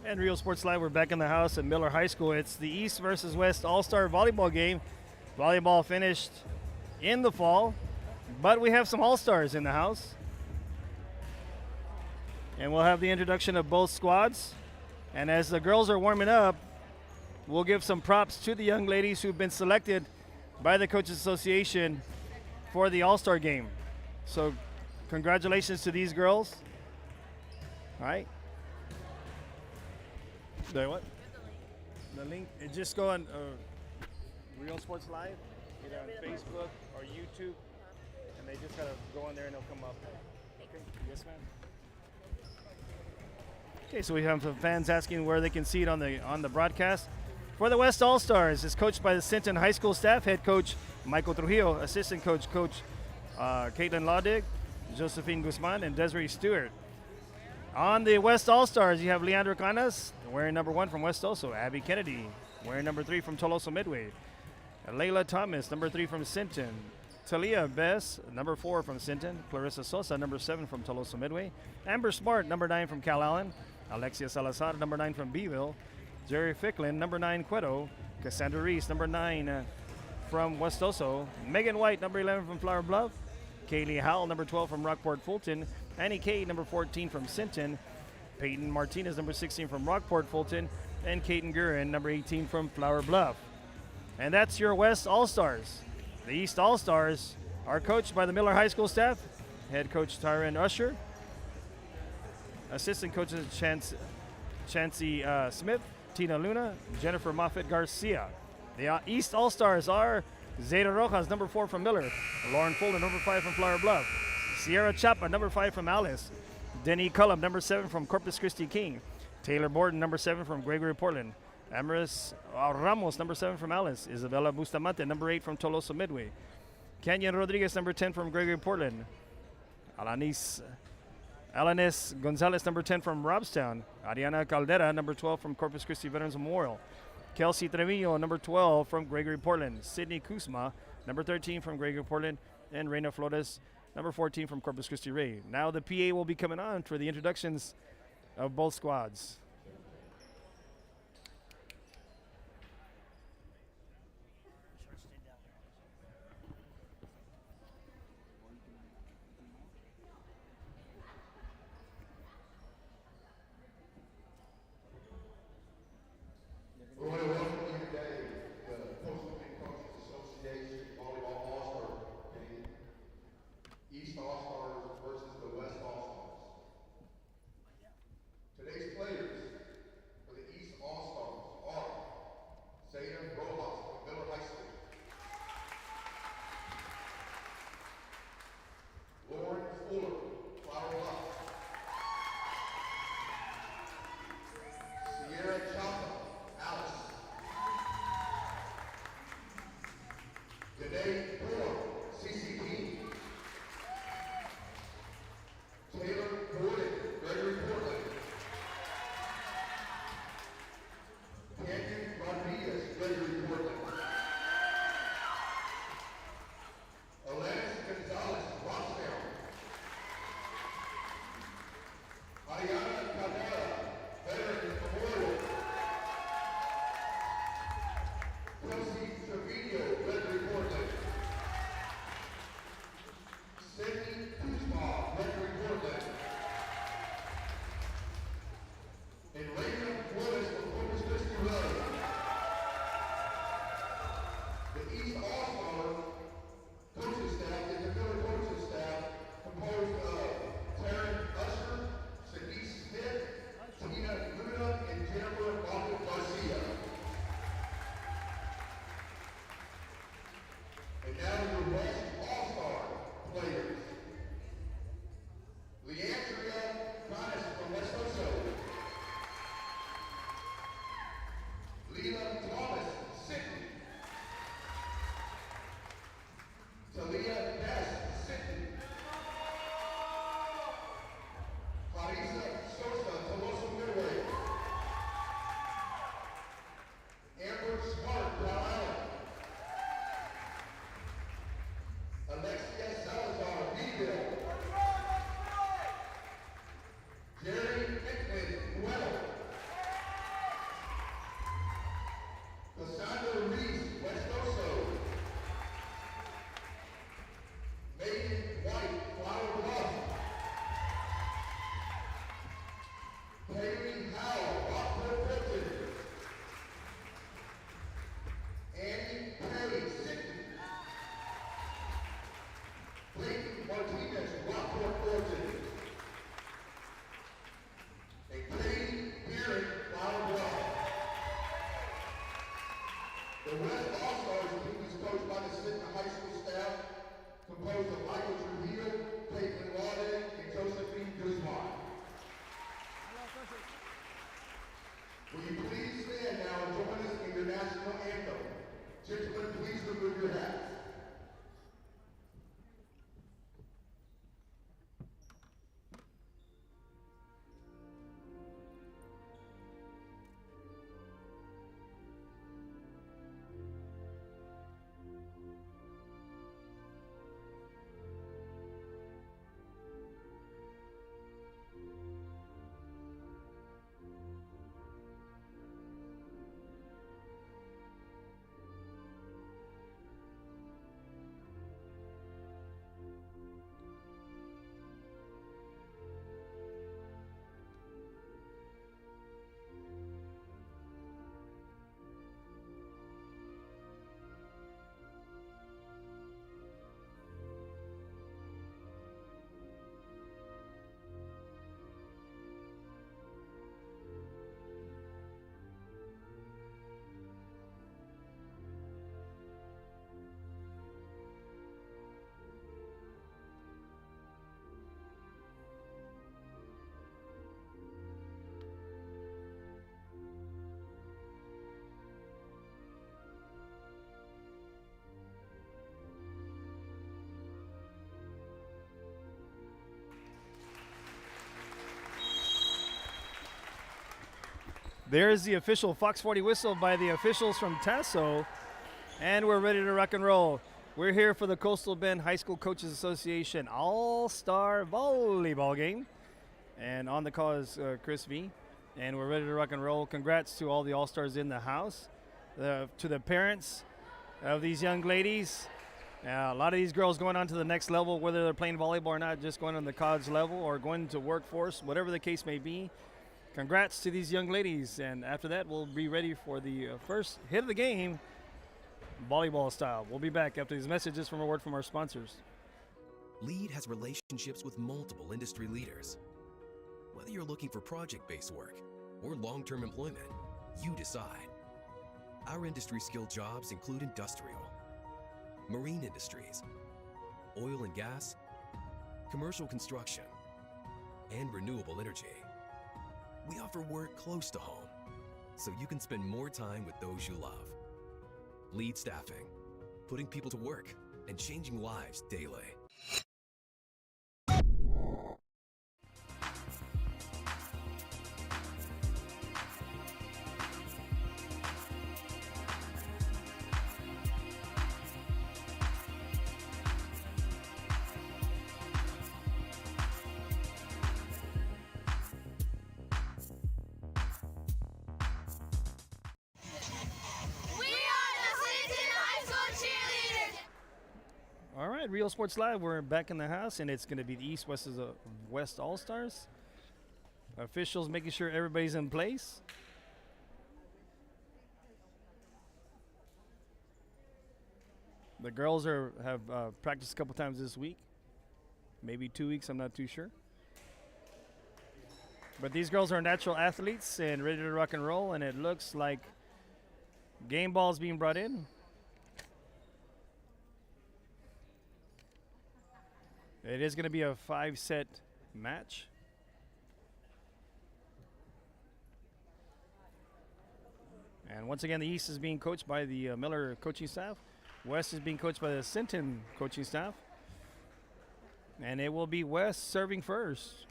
And Real Sports Live, we're back in the house at Miller High School. It's the East versus West All-Star Volleyball game. Volleyball finished in the fall, but we have some All-Stars in the house. And we'll have the introduction of both squads. And as the girls are warming up, we'll give some props to the young ladies who've been selected by the Coaches Association for the All-Star game. So congratulations to these girls. All right. What? The link. It just go on Real Sports Live, either on Facebook or YouTube, and they just gotta go on there and it'll come up. Okay. Yes, ma'am. Okay, so we have some fans asking where they can see it on the broadcast. For the West All Stars, it's coached by the Sinton High School staff. Head coach Michael Trujillo, assistant coach Caitlin Laudig, Josephine Guzman, and Desiree Stewart. On the West All-Stars, you have Leandro Canas, wearing number 1 from West Oso. Abby Kennedy, wearing number 3 from Toloso Midway. Layla Thomas, number 3 from Sinton. Talia Bess, number 4 from Sinton. Clarissa Sosa, number 7 from Toloso Midway. Amber Smart, number 9 from Cal Allen. Alexia Salazar, number 9 from Beeville. Jerry Ficklin, number 9, Cueto. Cassandra Reese, number 9 from West Oso. Megan White, number 11 from Flower Bluff. Kaylee Howell, number 12 from Rockport Fulton. Annie Kay, number 14 from Sinton. Peyton Martinez, number 16 from Rockport Fulton. And Kaiten Gurin, number 18 from Flower Bluff. And that's your West All-Stars. The East All-Stars are coached by the Miller High School staff. Head coach Tyron Usher. Assistant coaches Chancey Smith, Tina Luna, Jennifer Moffitt Garcia. The East All-Stars are Zeta Rojas, number 4 from Miller. Lauren Fuller, number 5 from Flower Bluff. Sierra Chapa, number 5 from Alice. Denny Cullum, number 7 from Corpus Christi King. Taylor Borden, number 7 from Gregory Portland. Amaris Ramos, number 7 from Alice. Isabella Bustamante, number 8 from Toloso Midway. Kenyon Rodriguez, number 10 from Gregory Portland. Alanis Gonzalez, number 10 from Robstown. Ariana Caldera, number 12 from Corpus Christi Veterans Memorial. Kelsey Trevino, number 12 from Gregory Portland. Sydney Kuzma, number 13 from Gregory Portland. And Reina Flores, number 14 from Corpus Christi Ray. Now the PA will be coming on for the introductions of both squads. We want to welcome you today to the Coastal Coaches Association Volleyball All-Star game. East All-Stars versus the West All-Stars. Today's players for the East All-Stars are Zeta Rojas from Miller High School, Lauren Fuller, Flower Bluff, Sierra Chapa, Alice, Janae Moore, CCD, Taylor Gordon, Gregory Portland, Canyon Rodriguez, Gregory Portland, Alanis Gonzalez, Rockstown, Ariana Caldera, Veterans Memorial, Kelsey Trevino, Gregory Portland, Sydney Kuzma, Gregory Portland, and Reina Flores from Corpus Christi Road. The East All-Star coaching staff is the Miller coaching staff composed of Taryn Usher, Denise Smith, Tina Luna, and Jennifer Moffitt Garcia. And now your West All-Star players. Leandria Canas from West Oso. Leela Thomas, Sinton. Talia Bess, Sinton. Clarissa Sosa, Toloso Midway. Amber Smart, Cal Allen. coached by the Sinton High School staff, composed of Michael Trujillo, Caitlin Lawden, and Josephine Guzman. Will you please stand now and join us in your national anthem? Gentlemen, please remove your hats. There's the official Fox 40 whistle by the officials from Tasso, and we're ready to rock and roll. We're here for the Coastal Bend High School Coaches Association All-Star Volleyball game, and on the call is Chris V, and we're ready to rock and roll. Congrats to all the All-Stars in the house, to the parents of these young ladies. A lot of these girls going on to the next level, whether they're playing volleyball or not, just going on the college level or going to workforce, whatever the case may be. Congrats to these young ladies, and after that we'll be ready for the first hit of the game, volleyball style. We'll be back after these messages from a word from our sponsors. LEAD has relationships with multiple industry leaders. Whether you're looking for project-based work or long-term employment, you decide. Our industry-skilled jobs include industrial, marine industries, oil and gas, commercial construction, and renewable energy. We offer work close to home, so you can spend more time with those you love. LEAD Staffing, putting people to work and changing lives daily. All right, Real Sports Live, we're back in the house, and it's going to be the East West All-Stars. Officials making sure everybody's in place. The girls have practiced a couple times this week, maybe 2 weeks, I'm not too sure. But these girls are natural athletes and ready to rock and roll, and it looks like game balls being brought in. It is going to be a 5-set match. And once again, the East is being coached by the Miller coaching staff. West is being coached by the Sinton coaching staff. And it will be West serving first.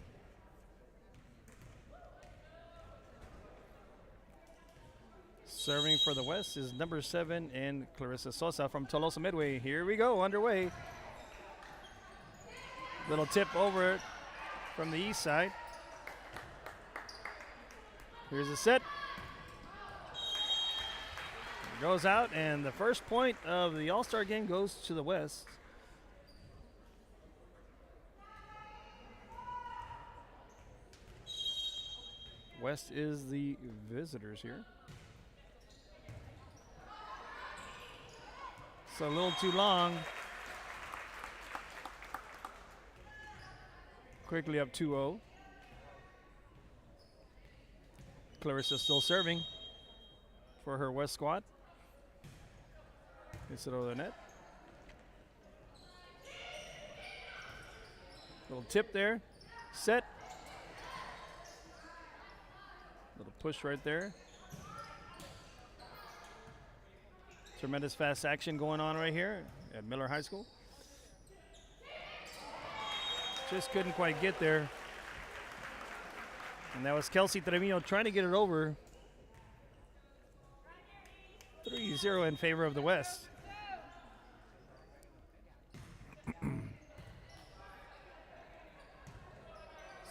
Serving for the West is number 7 and Clarissa Sosa from Tolosa Midway. Here we go, underway. Little tip over from the east side. Here's the set. It goes out, and the first point of the All-Star game goes to the West. West is the visitors here. It's a little too long. Quickly up 2-0. Clarissa still serving for her West squad. Gets it over the net. Little tip there. Set. Little push right there. Tremendous fast action going on right here at Miller High School. Just couldn't quite get there. And that was Kelsey Trevino trying to get it over. 3-0 in favor of the West.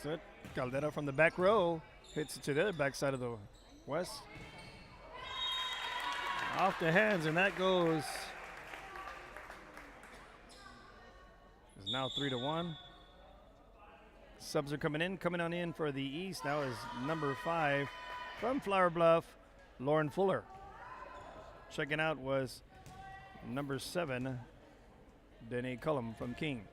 Set. Caldera from the back row hits it to the other backside of the West. Off the hands, and that goes. It's now 3-1. Subs are coming on in for the East. Now is number 5 from Flower Bluff, Lauren Fuller. Checking out was number 7, Danae Cullum from King.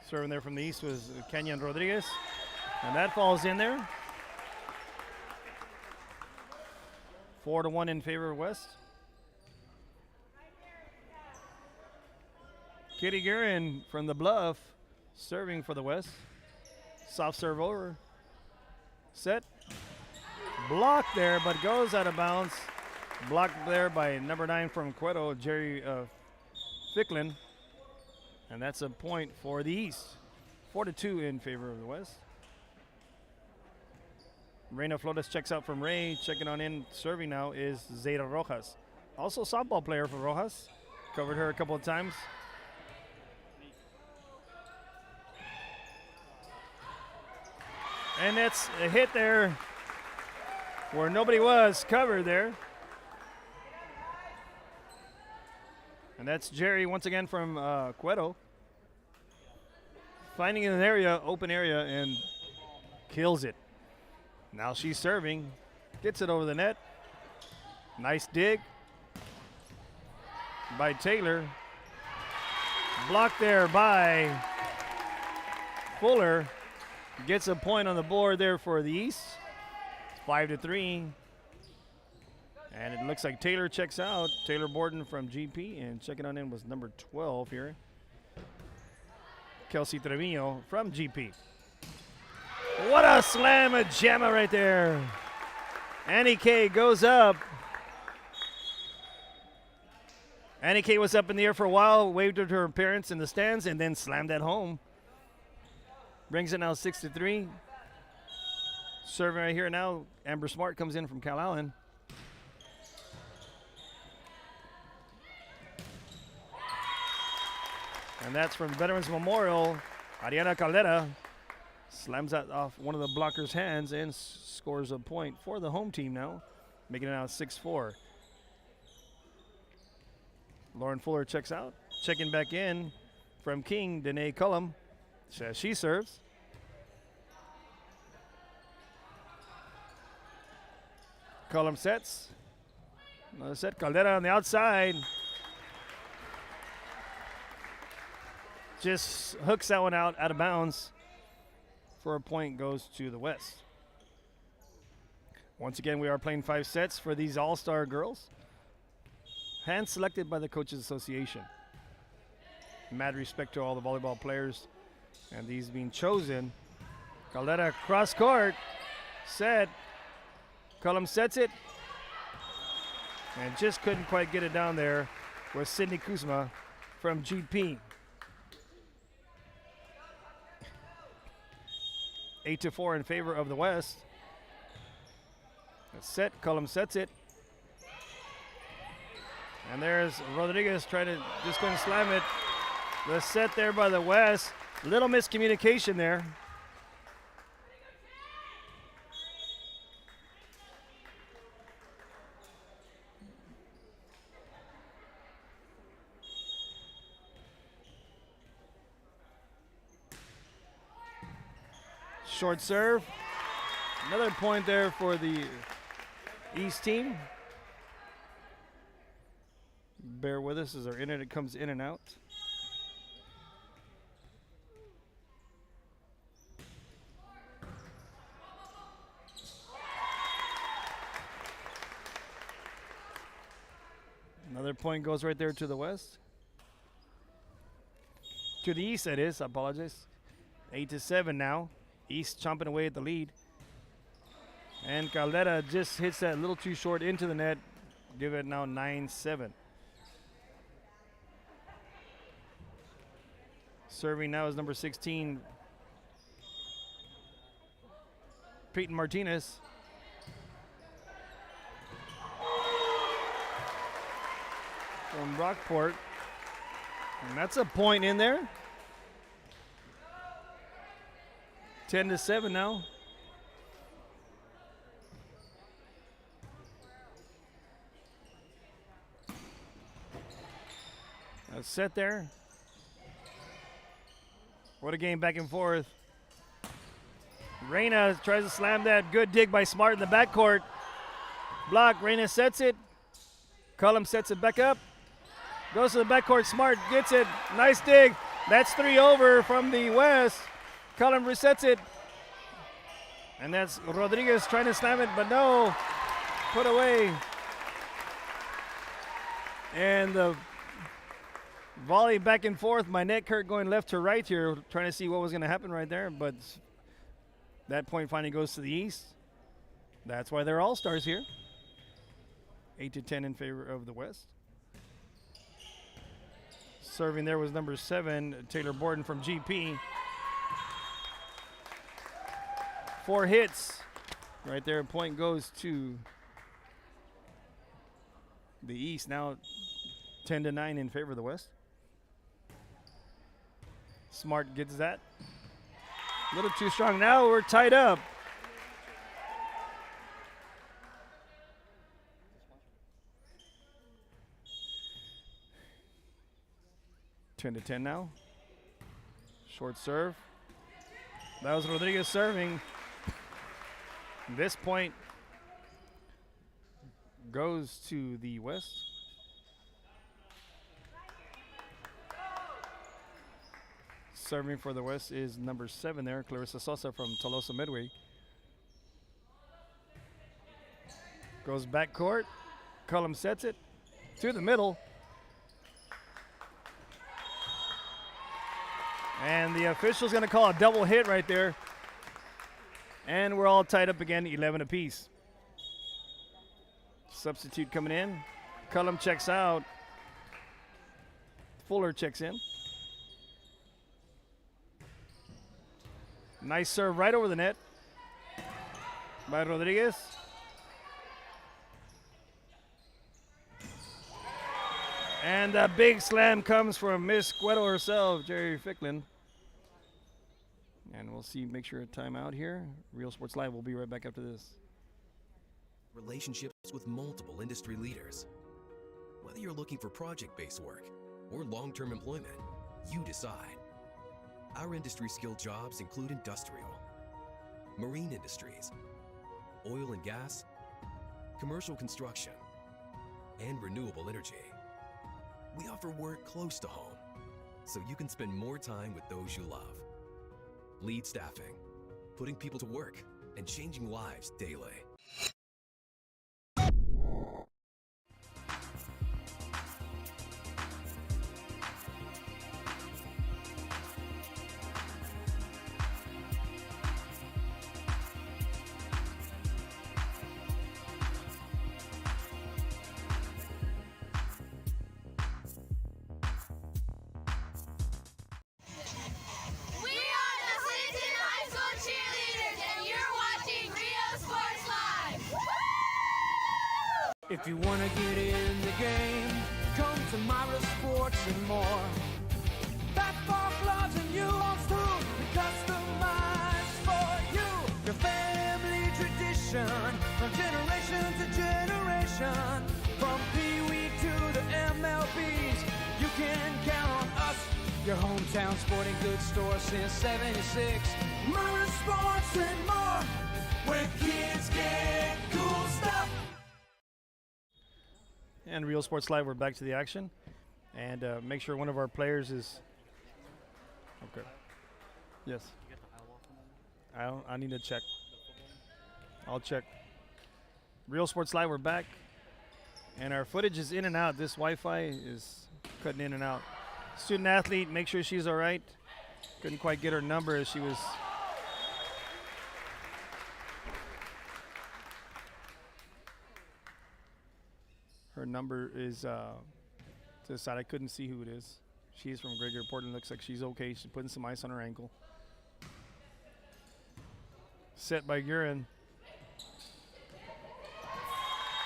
Serving there from the East was Kenyon Rodriguez, and that falls in there. 4-1 in favor of West. Kitty Guerin from the Bluff serving for the West. Soft serve over. Set. Blocked there, but goes out of bounds. Blocked there by number 9 from Cueto, Jerry Ficklin. And that's a point for the East. 4-2 in favor of the West. Reina Flores checks out from Ray. Checking on in, serving now is Zeta Rojas. Also softball player for Rojas. Covered her a couple of times. And that's a hit there where nobody was covered there. And that's Jerry once again from Cueto. Finding an area, open area, and kills it. Now she's serving. Gets it over the net. Nice dig by Taylor. Blocked there by Fuller. Gets a point on the board there for the East. 5-3. And it looks like Taylor checks out. Taylor Borden from GP, and checking on in was number 12 here, Kelsey Trevino from GP. What a slam, a jammer right there. Annie K goes up. Annie K was up in the air for a while, waved at her parents in the stands, and then slammed that home. Brings it now 6-3. Serving right here now, Amber Smart comes in from Cal Allen. And that's from Veterans Memorial. Ariana Caldera slams that off one of the blocker's hands and scores a point for the home team now, making it now 6-4. Lauren Fuller checks out. Checking back in from King, Danae Cullum. She serves. Cullum sets. Another set. Caldera on the outside. Just hooks that one out of bounds for a point, goes to the West. Once again, we are playing 5 sets for these all-star girls. Hand selected by the Coaches Association. Mad respect to all the volleyball players and these being chosen. Caldera cross court, set. Cullum sets it. And just couldn't quite get it down there with Sydney Kuzma from GP. 8-4 in favor of the West. It's set, Cullum sets it. And there's Rodriguez trying to just couldn't slam it. The set there by the West. Little miscommunication there. Short serve. Another point there for the East team. Bear with us as our internet comes in and out. Another point goes right there to the west. To the east, that is. I apologize. 8-7 now. East chomping away at the lead. And Caldera just hits that a little too short into the net. Give it now 9-7. Serving now is number 16, Peyton Martinez. From Rockport. And that's a point in there. 10-7 now. That's set there. What a game back and forth. Reyna tries to slam that. Good dig by Smart in the backcourt. Block. Reyna sets it. Cullum sets it back up. Goes to the backcourt. Smart gets it. Nice dig. That's 3 over from the west. Cullum resets it. And that's Rodriguez trying to slam it, but no. Put away. And the volley back and forth. My net Kurt going left to right here, trying to see what was going to happen right there. But that point finally goes to the east. That's why they're all-stars here. 8-10 in favor of the west. Serving there was number 7, Taylor Borden from GP. 4 hits. Right there, point goes to the east. Now 10-9 in favor of the west. Smart gets that. A little too strong. Now we're tied up. Ten to 10 now. Short serve. That was Rodriguez serving. This point goes to the west. Serving for the west is number 7 there, Clarissa Sosa from Tolosa Midway. Goes back court. Cullum sets it to the middle. And the official's going to call a double hit right there. And we're all tied up again, 11 apiece. Substitute coming in. Cullum checks out. Fuller checks in. Nice serve right over the net by Rodriguez. And a big slam comes from Miss Cueto herself, Jerry Ficklin. And we'll see, make sure a timeout here. Real Sports Live will be right back after this. Relationships with multiple industry leaders. Whether you're looking for project-based work or long-term employment, you decide. Our industry-skilled jobs include industrial, marine industries, oil and gas, commercial construction, and renewable energy. We offer work close to home, so you can spend more time with those you love. Lead Staffing, putting people to work and changing lives daily. If you want to get in the game, come to Myra Sports and more. Basketball gloves and uniforms too, customized for you. Your family tradition, from generation to generation. From Pee Wee to the MLBs, you can count on us. Your hometown sporting goods store since '76. Myra Sports and more, where kids get cool stuff. And Real Sports Live, we're back to the action. And make sure one of our players is okay. Yes. I need to check. I'll check. Real Sports Live, we're back. And our footage is in and out. This Wi-Fi is cutting in and out. Student athlete, make sure she's all right. Couldn't quite get her number as she was. Her number is to the side. I couldn't see who it is. She's from Gregory Portland. Looks like she's okay. She's putting some ice on her ankle. Set by Gurin.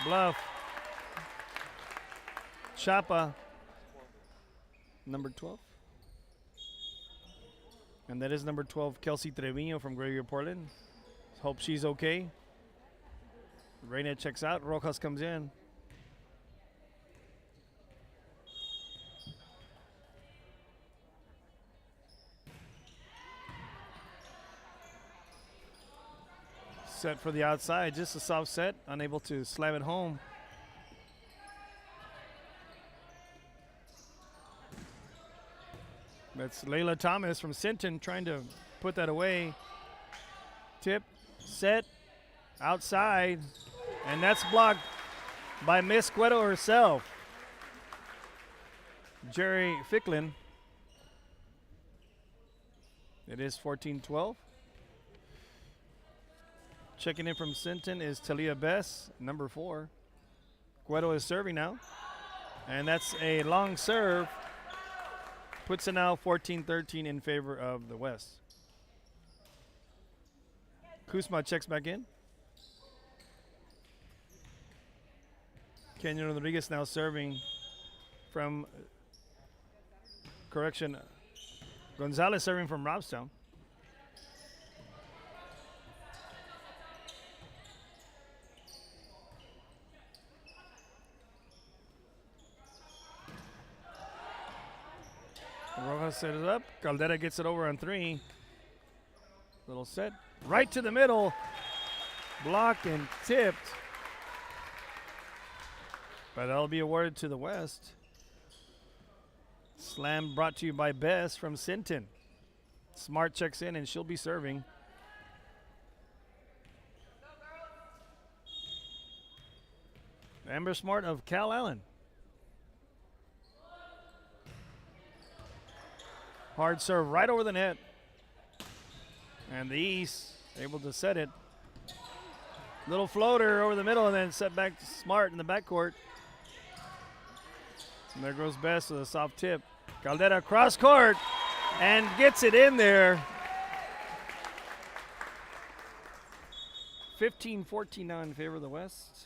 Bluff. Chapa. Number 12. And that is number 12, Kelsey Trevino from Gregory Portland. Hope she's okay. Reina checks out. Rojas comes in. Set for the outside, just a soft set, unable to slam it home. That's Layla Thomas from Sinton trying to put that away. Tip, set, outside, and that's blocked by Miss Cueto herself. Jerry Ficklin. It is 14-12. Checking in from Sinton is Talia Bess, number 4. Cueto is serving now. And that's a long serve. Puts it now 14-13 in favor of the West. Kuzma checks back in. Kenyon Rodriguez now serving from, Gonzalez serving from Robstown. Rojas set it up. Caldera gets it over on 3. Little set. Right to the middle. Blocked and tipped. But that'll be awarded to the West. Slam brought to you by Bess from Sinton. Smart checks in and she'll be serving. Amber Smart of Cal Allen. Hard serve right over the net. And the East able to set it. Little floater over the middle and then set back to Smart in the backcourt. And there goes Bess with a soft tip. Caldera cross court and gets it in there. 15-14 now in favor of the West.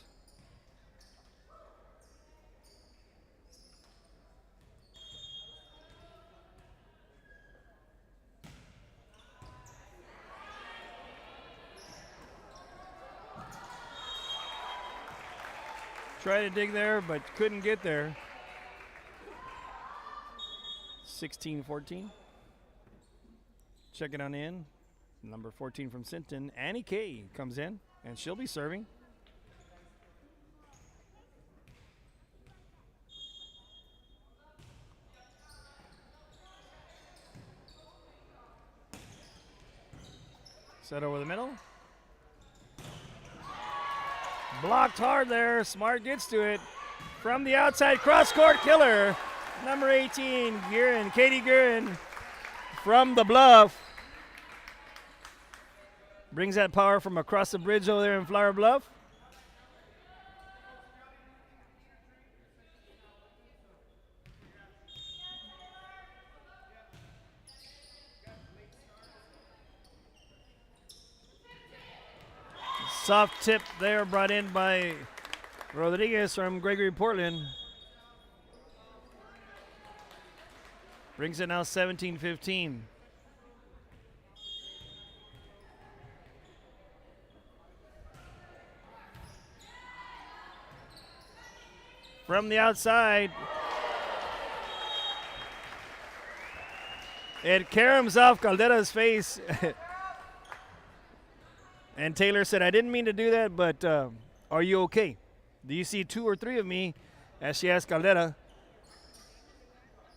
Tried to dig there, but couldn't get there. 16-14. Check it on in. Number 14 from Sinton, Annie Kay comes in, and she'll be serving. Set over the middle. Blocked hard there. Smart gets to it. From the outside, cross-court killer. Number 18, Guerin, Katie Guerin from the Bluff. Brings that power from across the bridge over there in Flower Bluff. Soft tip there brought in by Rodriguez from Gregory Portland. Brings it now 17-15. From the outside, it caroms off Caldera's face. And Taylor said, I didn't mean to do that, but are you okay? Do you see 2 or 3 of me? As she asked Caldera.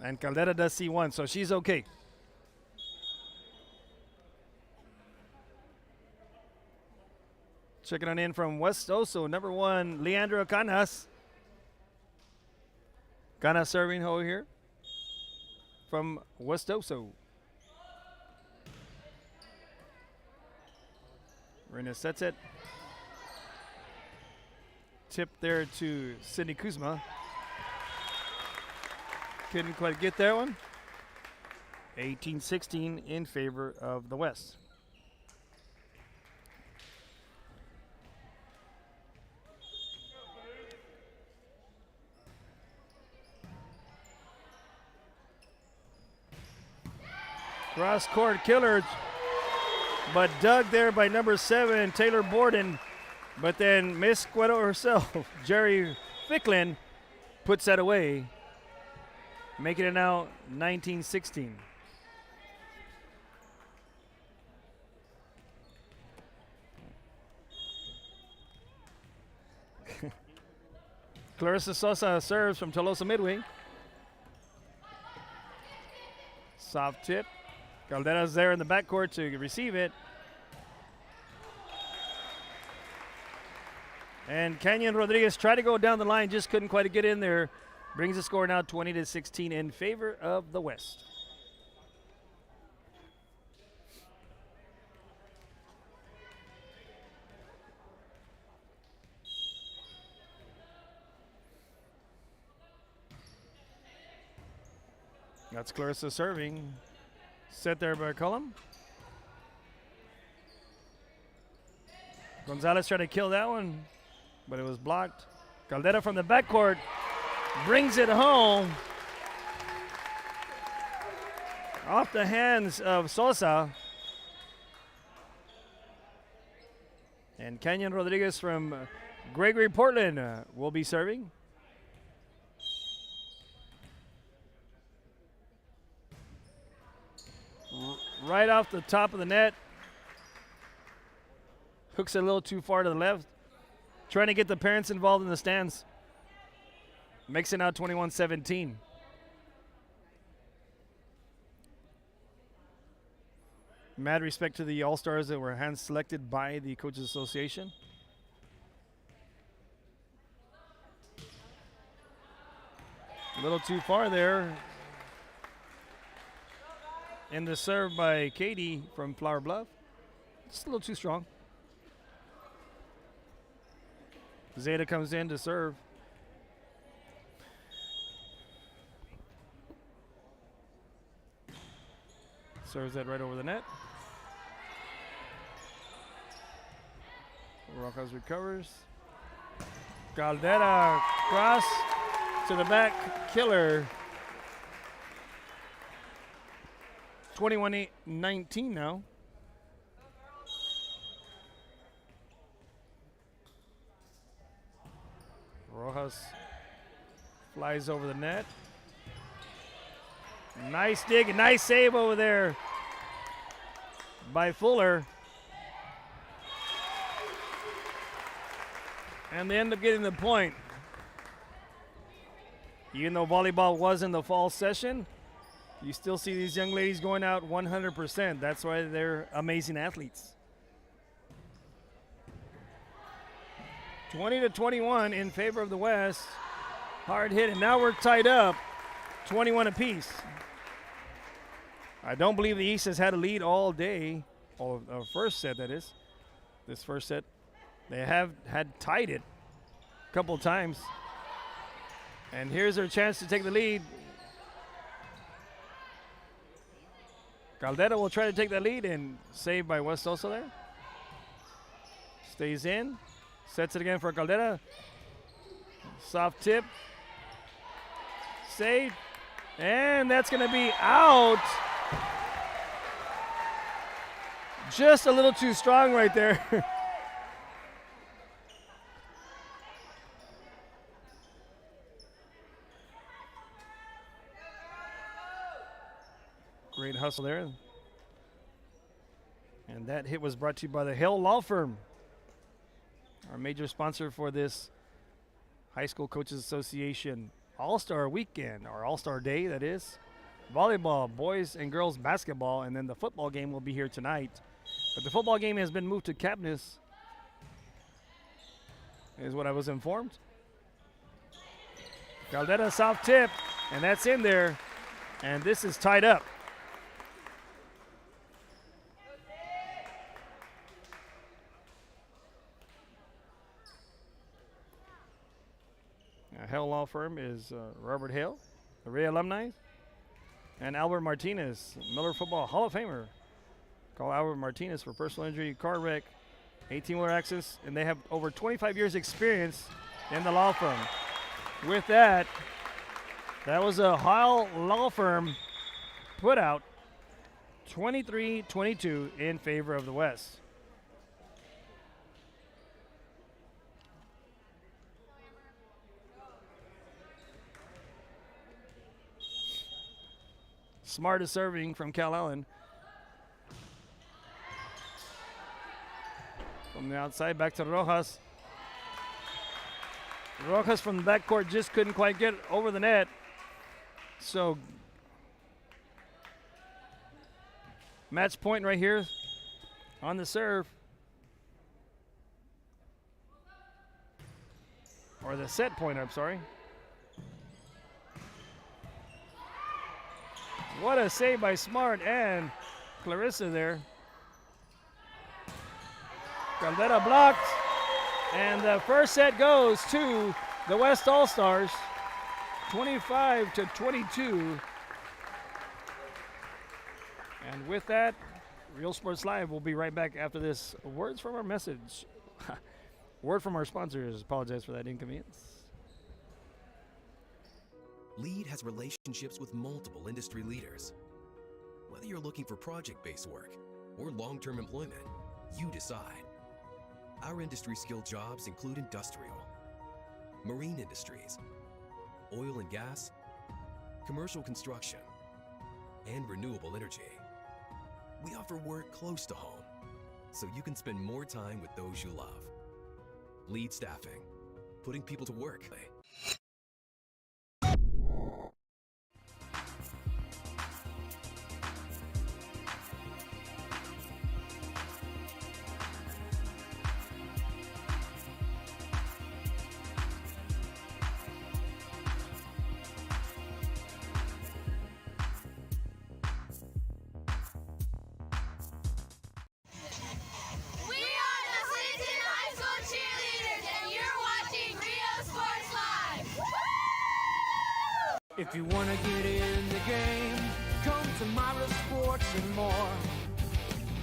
And Caldera does see 1, so she's okay. Checking on in from West Oso, number 1, Leandra Canas. Gana serving over here from Westoso. Marina sets it. Tip there to Sydney Kuzma. Couldn't quite get that one. 18-16 in favor of the West. Cross court killer, but dug there by number 7, Taylor Borden. But then Miss Cueto herself, Jerry Ficklin, puts that away, making it now 19-16. Clarissa Sosa serves from Tolosa Midway. Soft tip. Caldera's there in the backcourt to receive it. And Canyon Rodriguez tried to go down the line, just couldn't quite get in there. Brings the score now 20-16 in favor of the West. That's Clarissa serving. Set there by Cullum. Gonzalez tried to kill that one, but it was blocked. Caldera from the backcourt brings it home. Off the hands of Sosa. And Canyon Rodriguez from Gregory Portland will be serving. Right off the top of the net. Hooks it a little too far to the left. Trying to get the parents involved in the stands. Makes it now 21-17. Mad respect to the All-Stars that were hand-selected by the Coaches Association. A little too far there. And the serve by Katie from Flower Bluff. Just a little too strong. Zeta comes in to serve. Serves that right over the net. Rojas recovers. Caldera cross to the back, killer. 21-19 now. Rojas flies over the net. Nice dig, and nice save over there by Fuller. And they end up getting the point. Even though volleyball was in the fall session, you still see these young ladies going out 100%. That's why they're amazing athletes. 20-21 in favor of the West. Hard hit, and now we're tied up, 21 apiece. I don't believe the East has had a lead all day. Or first set, that is. This first set. They have had tied it a couple times. And here's their chance to take the lead. Caldera will try to take that lead, and saved by West also there. Stays in. Sets it again for Caldera. Soft tip. Saved. And that's going to be out. Just a little too strong right there. Great hustle there. And that hit was brought to you by the Hill Law Firm, our major sponsor for this High School Coaches Association All-Star Weekend, or All-Star Day, that is. Volleyball, boys and girls basketball, and then the football game will be here tonight. But the football game has been moved to Cabnis, is what I was informed. Caldera soft tip, and that's in there. And this is tied up. Hale Law Firm is Robert Hale, the Ray alumni, and Albert Martinez, Miller Football Hall of Famer. Call Albert Martinez for personal injury, car wreck, 18-wheeler accidents, and they have over 25 years experience in the law firm. With that, that was a Hale Law Firm put out 23-22 in favor of the West. Smart is serving from Cal Allen. From the outside, back to Rojas. Rojas from the backcourt just couldn't quite get over the net. So, match point right here on the serve. Or the set point, I'm sorry. What a save by Smart and Clarissa there. Caldera blocked. And the first set goes to the West All-Stars, 25-22. And with that, Real Sports Live will be right back after this. Words from our message. Word from our sponsors. Apologize for that inconvenience. Lead has relationships with multiple industry leaders. Whether you're looking for project-based work or long-term employment, you decide. Our industry-skilled jobs include industrial, marine industries, oil and gas, commercial construction, and renewable energy. We offer work close to home, so you can spend more time with those you love. Lead Staffing, putting people to work. If you want to get in the game, come to Myra Sports and More.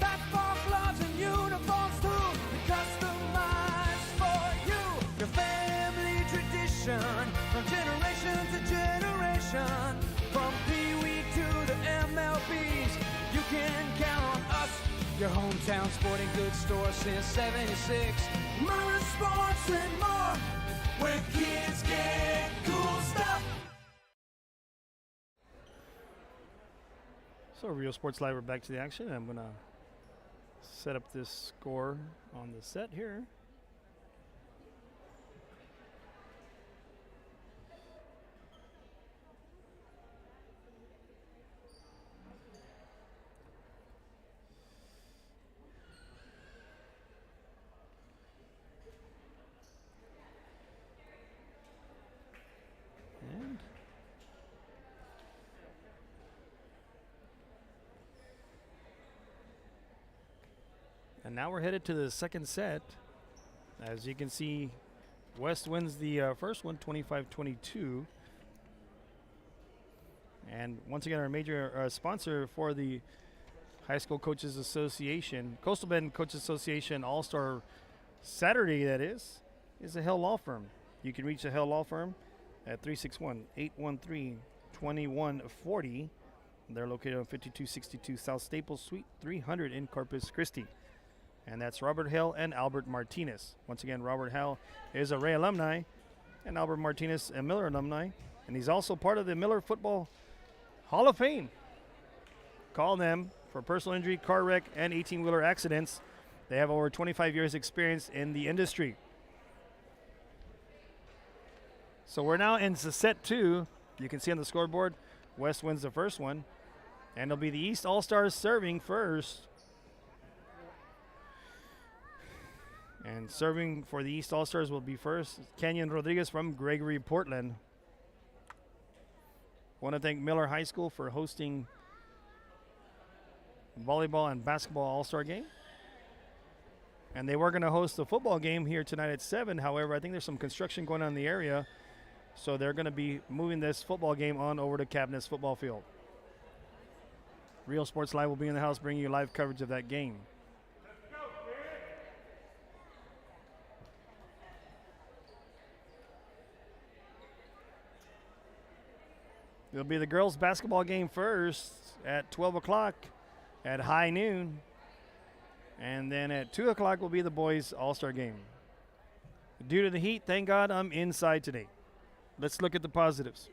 Basketball gloves and uniforms too, customized for you. Your family tradition, from generation to generation. From Pee Wee to the MLBs, you can count on us. Your hometown sporting goods store since '76. Myra Sports and More, where kids get cool stuff. So Real Sports Live, we're back to the action. I'm going to set up this score on the set here. And now we're headed to the second set. As you can see, West wins the first one, 25-22. And once again, our major sponsor for the High School Coaches Association, Coastal Bend Coaches Association All-Star Saturday, that is the Hale Law Firm. You can reach the Hale Law Firm at 361-813-2140. They're located on 5262 South Staples Suite 300 in Corpus Christi. And that's Robert Hale and Albert Martinez. Once again, Robert Hale is a Ray alumni, and Albert Martinez a Miller alumni. And he's also part of the Miller Football Hall of Fame. Call them for personal injury, car wreck, and 18-wheeler accidents. They have over 25 years experience in the industry. So we're now in set two. You can see on the scoreboard, West wins the first one. And it'll be the East All-Stars serving first. And serving for the East All-Stars will be first Kenyon Rodriguez from Gregory, Portland. Want to thank Miller High School for hosting volleyball and basketball all-star game. And they were going to host a football game here tonight at 7. However, I think there's some construction going on in the area, so they're going to be moving this football game on over to Cabinets Football Field. Real Sports Live will be in the house bringing you live coverage of that game. It'll be the girls' basketball game first at 12 o'clock at high noon. And then at 2 o'clock will be the boys' all-star game. Due to the heat, thank God I'm inside today. Let's look at the positives.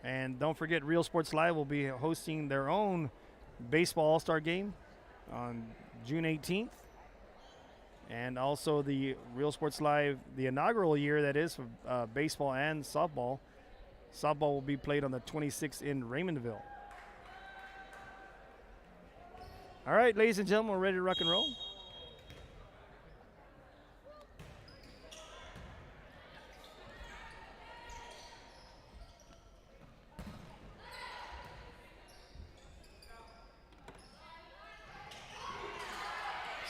And don't forget, Real Sports Live will be hosting their own baseball all-star game on June 18th. And also the Real Sports Live, the inaugural year that is for baseball and softball. Softball will be played on the 26th in Raymondville. All right, ladies and gentlemen, we're ready to rock and roll.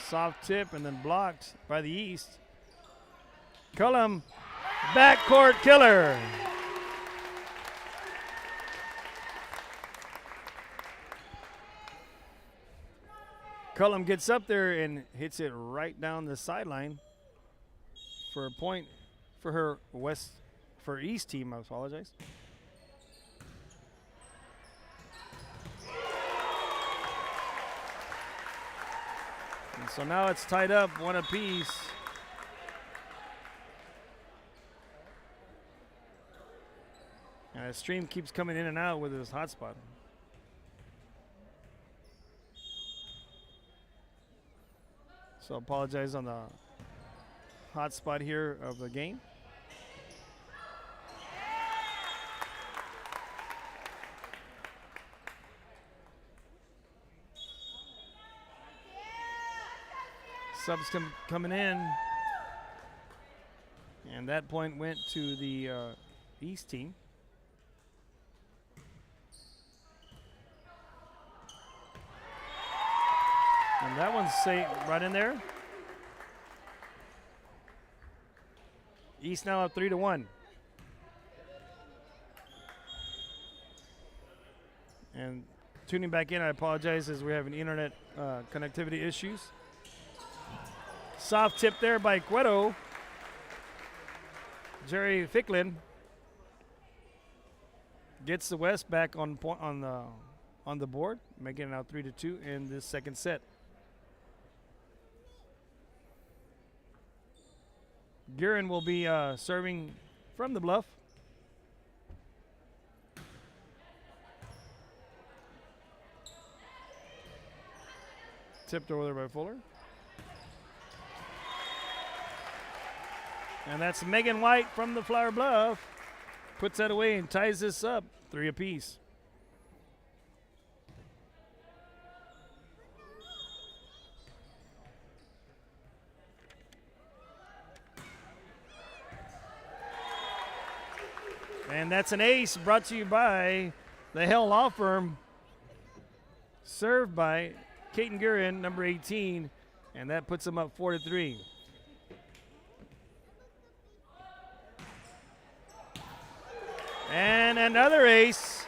Soft tip and then blocked by the East. Cullum, backcourt killer. Cullum gets up there and hits it right down the sideline for a point for her East team, I apologize. And so now it's tied up, one apiece. And the stream keeps coming in and out with his hotspot. So apologize on the hotspot here of the game. Subs coming in. And that point went to the East team. And that one's safe right in there. East now up 3-1. And tuning back in, I apologize as we're having internet connectivity issues. Soft tip there by Cueto. Jerry Ficklin gets the West back on the board, making it now 3-2 in this second set. Guerin will be serving from the bluff. Tipped over there by Fuller. And that's Megan White from the Flower Bluff. Puts that away and ties this up 3 apiece. And that's an ace brought to you by the Hell Law Firm. Served by Kaiten Guerin, number 18. And that puts them up 4-3. And another ace.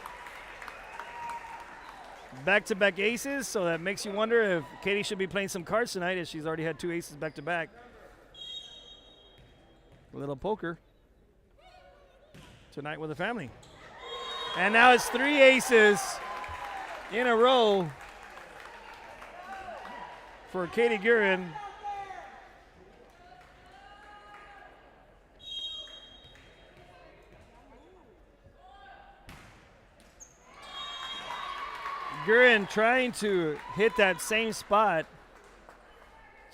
Back-to-back aces, so that makes you wonder if Katie should be playing some cards tonight, as she's already had 2 aces back-to-back. A little poker tonight with the family. And now it's 3 aces in a row for Katie Guerin. Guerin trying to hit that same spot.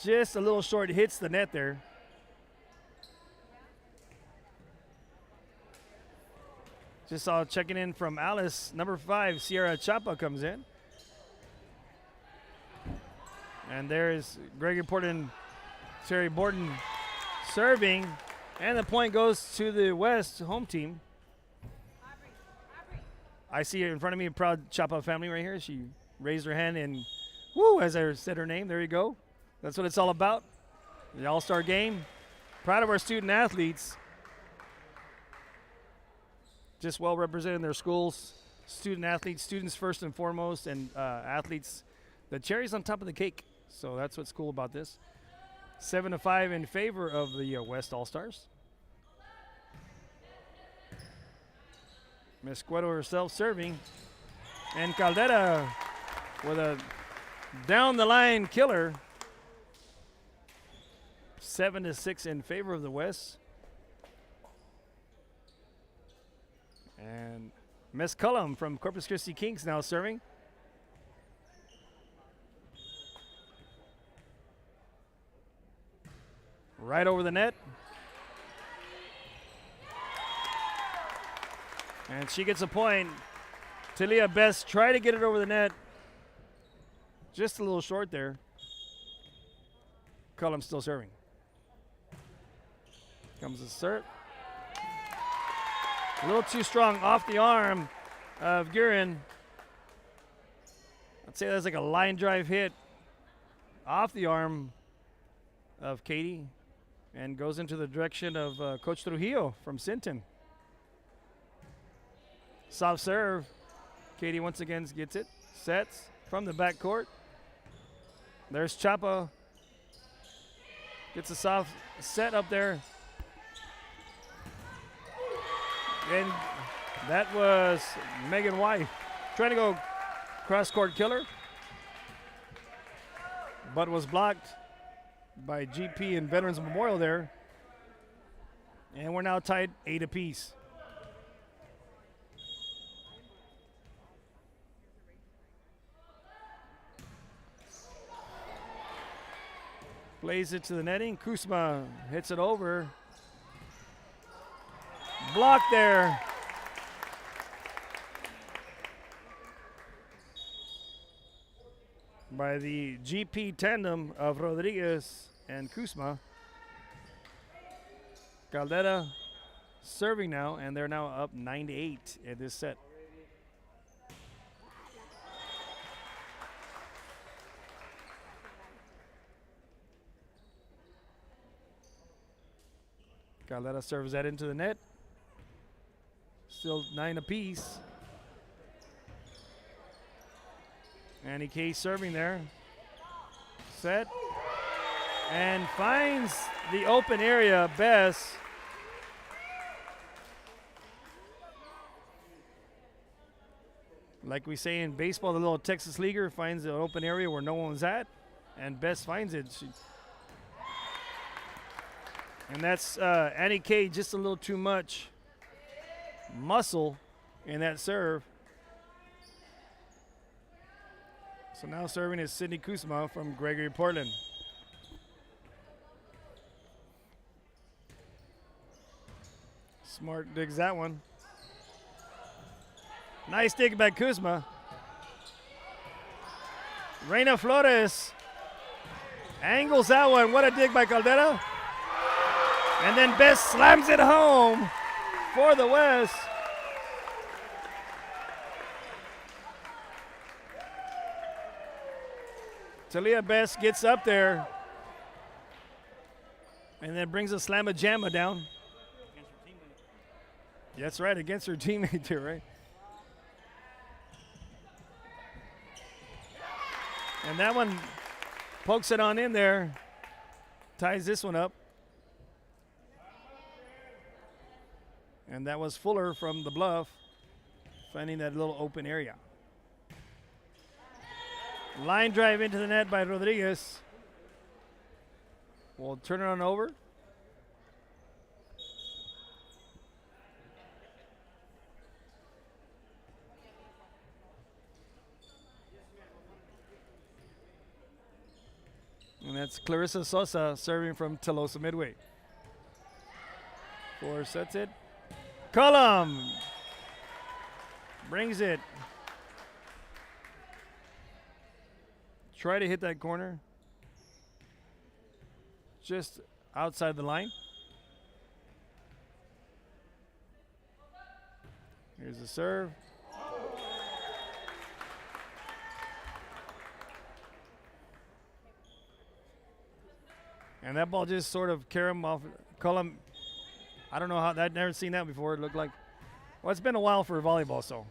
Just a little short, hits the net there. Just saw checking in from Alice. Number 5, Sierra Chapa comes in. And there is Gregory Porton, Terry Borton serving. And the point goes to the West home team. I see in front of me a proud Chapa family right here. She raised her hand and woo, as I said her name. There you go. That's what it's all about. The All-Star game. Proud of our student athletes. Just well represented in their schools. Student athletes, students first and foremost, and athletes. The cherry's on top of the cake. So that's what's cool about this. 7-5 in favor of the West All-Stars. Miss Cueto herself serving. And Caldera with a down-the-line killer. 7-6 in favor of the West. And Miss Cullum from Corpus Christi Kings now serving. Right over the net. And she gets a point. Talia Best tried to get it over the net. Just a little short there. Cullum still serving. Comes the serve. A little too strong off the arm of Guerin. I'd say that's like a line drive hit off the arm of Katie and goes into the direction of Coach Trujillo from Sinton. Soft serve. Katie once again gets it. Sets from the backcourt. There's Chapa. Gets a soft set up there. And that was Megan White trying to go cross-court killer, but was blocked by GP and Veterans Memorial there. And we're now tied 8 apiece. Plays it to the netting. Kusma hits it over. Block there. By the GP tandem of Rodriguez and Kusma. Caldera serving now, and they're now up 9-8 in this set. Caldera serves that into the net. Still 9 apiece. Annie Kay serving there. Set. And finds the open area. Bess. Like we say in baseball, the little Texas leaguer finds an open area where no one's at. And Bess finds it. And that's Annie Kay, just a little too much muscle in that serve. So now serving is Sydney Kusma from Gregory Portland. Smart digs that one. Nice dig by Kusma. Reina Flores angles that one. What a dig by Caldera. And then Bess slams it home for the West. Talia Bess gets up there and then brings a slamma-jamma down. That's right, against her teammate too, right? And that one pokes it on in there, ties this one up. And that was Fuller from the bluff, finding that little open area. Line drive into the net by Rodriguez. We'll turn it on over. And that's Clarissa Sosa serving from Telosa Midway. 4 sets it. Cullum brings it. Try to hit that corner. Just outside the line. Here's the serve. And that ball just sort of carried him off. Cullum, I don't know how that, never seen that before. It looked like, well, it's been a while for volleyball, so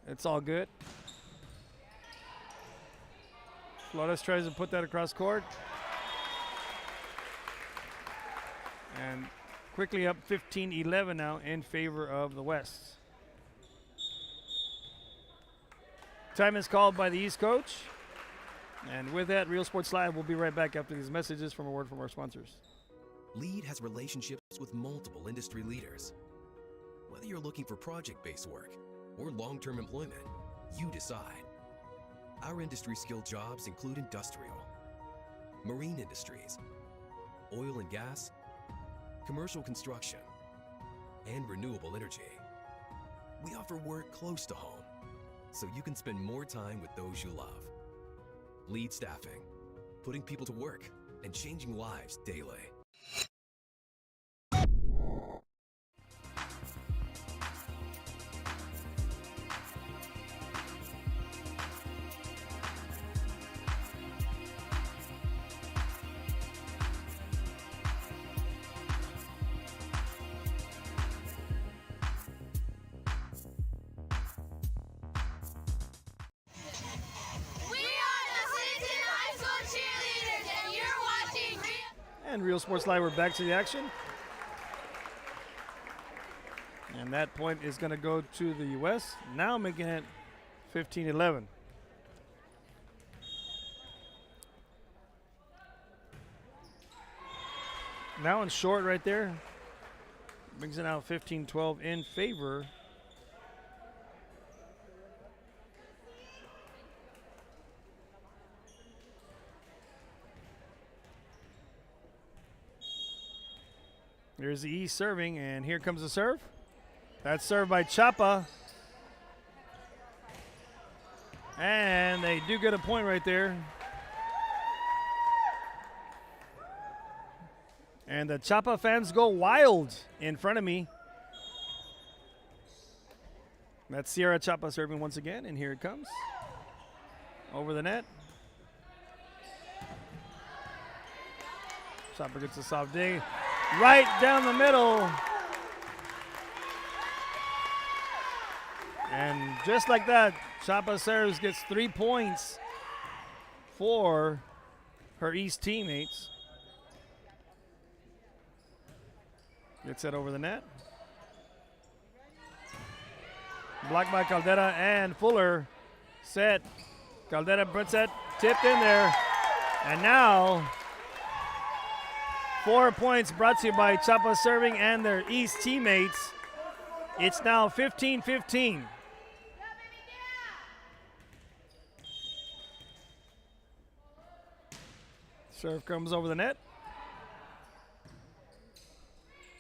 it's all good. Flores tries to put that across court. And quickly up 15-11 now in favor of the West. Time is called by the East coach. And with that, Real Sports Live will be right back after these messages from a word from our sponsors. Lead has relationships with multiple industry leaders. Whether you're looking for project-based work or long-term employment, you decide. Our industry-skilled jobs include industrial, marine industries, oil and gas, commercial construction, and renewable energy. We offer work close to home, so you can spend more time with those you love. Lead Staffing, putting people to work and changing lives daily. And Real Sports Live, we're back to the action. And that point is going to go to the U.S. Now making it 15-11. Now in short right there. Brings it out 15-12 in favor. Here's the East serving, and here comes the serve. That's served by Chapa. And they do get a point right there. And the Chapa fans go wild in front of me. That's Sierra Chapa serving once again, and here it comes. Over the net. Chapa gets a soft dig. Right down the middle. And just like that, Chapa serves, gets 3 points for her East teammates. Gets it over the net. Blocked by Caldera and Fuller. Set. Caldera puts that tipped in there. And now 4 points brought to you by Chapa serving and their East teammates. It's now 15-15. Serve comes over the net.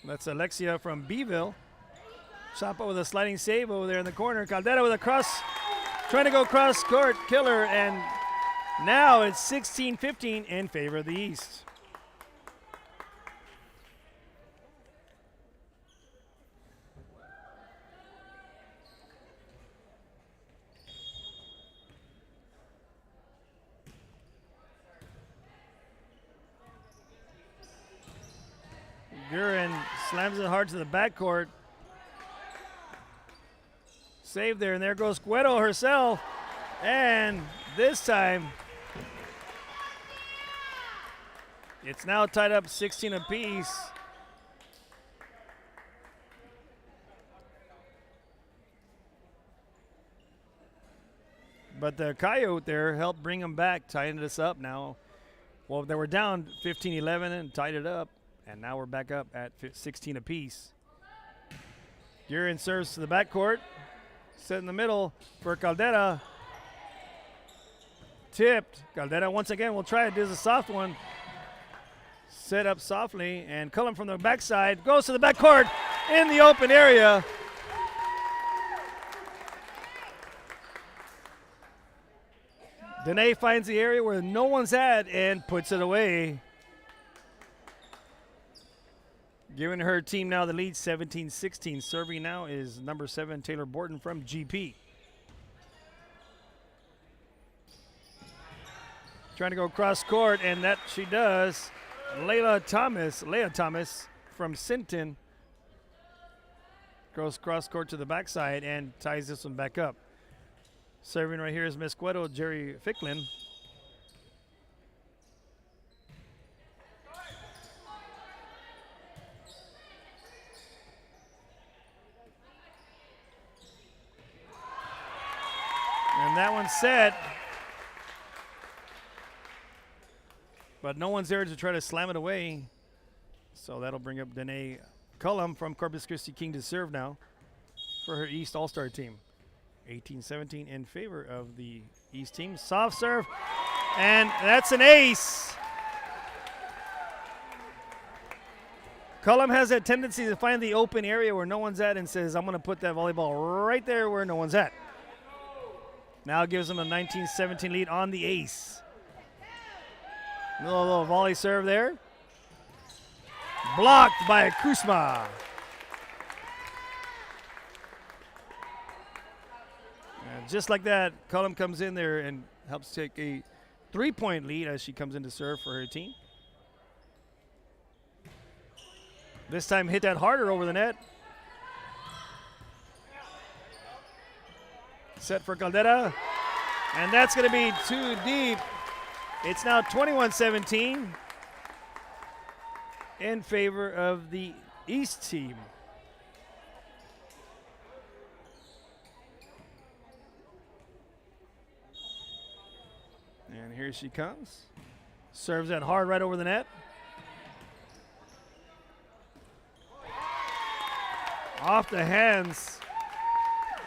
That's Alexia from Beeville. Chapa with a sliding save over there in the corner. Caldera with a cross, trying to go cross court, killer, and now it's 16-15 in favor of the East. Gurin slams it hard to the backcourt. Save there, and there goes Cueto herself. And this time, it's now tied up 16 apiece. But the Coyote there helped bring them back, tying this up now. Well, they were down 15-11 and tied it up. And now we're back up at 16 apiece. Guerin serves to the backcourt. Set in the middle for Caldera. Tipped. Caldera once again will try it. Does a soft one. Set up softly. And Cullen from the backside goes to the backcourt in the open area. Danae finds the area where no one's at and puts it away. Giving her team now the lead, 17-16. Serving now is number 7, Taylor Borton from GP. Trying to go cross court, and that she does. Leah Thomas from Sinton goes cross court to the backside and ties this one back up. Serving right here is Mesquito, Jerry Ficklin. And that one's set. But no one's there to try to slam it away. So that'll bring up Danae Cullum from Corpus Christi King to serve now for her East All-Star team. 18-17 in favor of the East team. Soft serve, and that's an ace. Cullum has that tendency to find the open area where no one's at and says, I'm going to put that volleyball right there where no one's at. Now gives them a 19-17 lead on the ace. Little volley serve there. Blocked by Kusma. And just like that, Cullum comes in there and helps take a 3-point lead as she comes in to serve for her team. This time hit that harder over the net. Set for Caldera. And that's going to be too deep. It's now 21-17 in favor of the East team. And here she comes. Serves that hard right over the net. Off the hands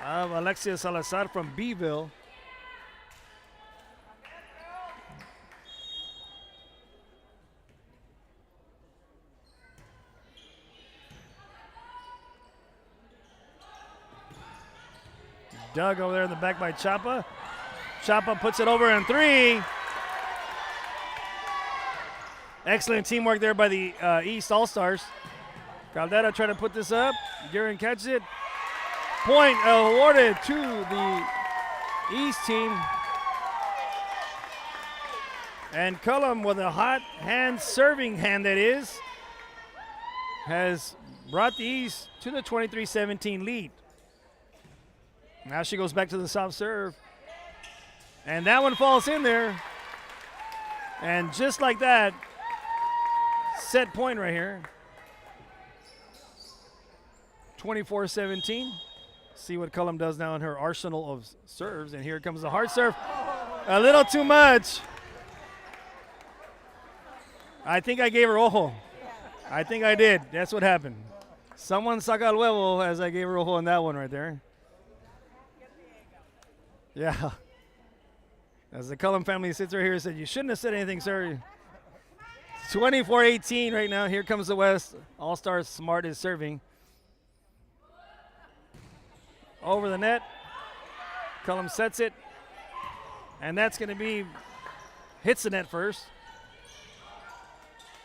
of Alexia Salazar from Beeville. Dug over there in the back by Chapa. Chapa puts it over in 3. Excellent teamwork there by the East All-Stars. Caldera trying to put this up. Guerin catches it. Point awarded to the East team. And Cullum, with a hot hand, serving hand that is, has brought the East to the 23-17 lead. Now she goes back to the soft serve. And that one falls in there. And just like that, set point right here. 24-17. See what Cullum does now in her arsenal of serves. And here comes the hard serve. A little too much. I think I gave her ojo. I think I did. That's what happened. Someone saca el huevo as I gave her ojo on that one right there. Yeah. As the Cullum family sits right here and said, you shouldn't have said anything, sir. 24-18 right now. Here comes the West. All-Star Smart is serving. Over the net. Cullum sets it. And that's going to be, hits the net first.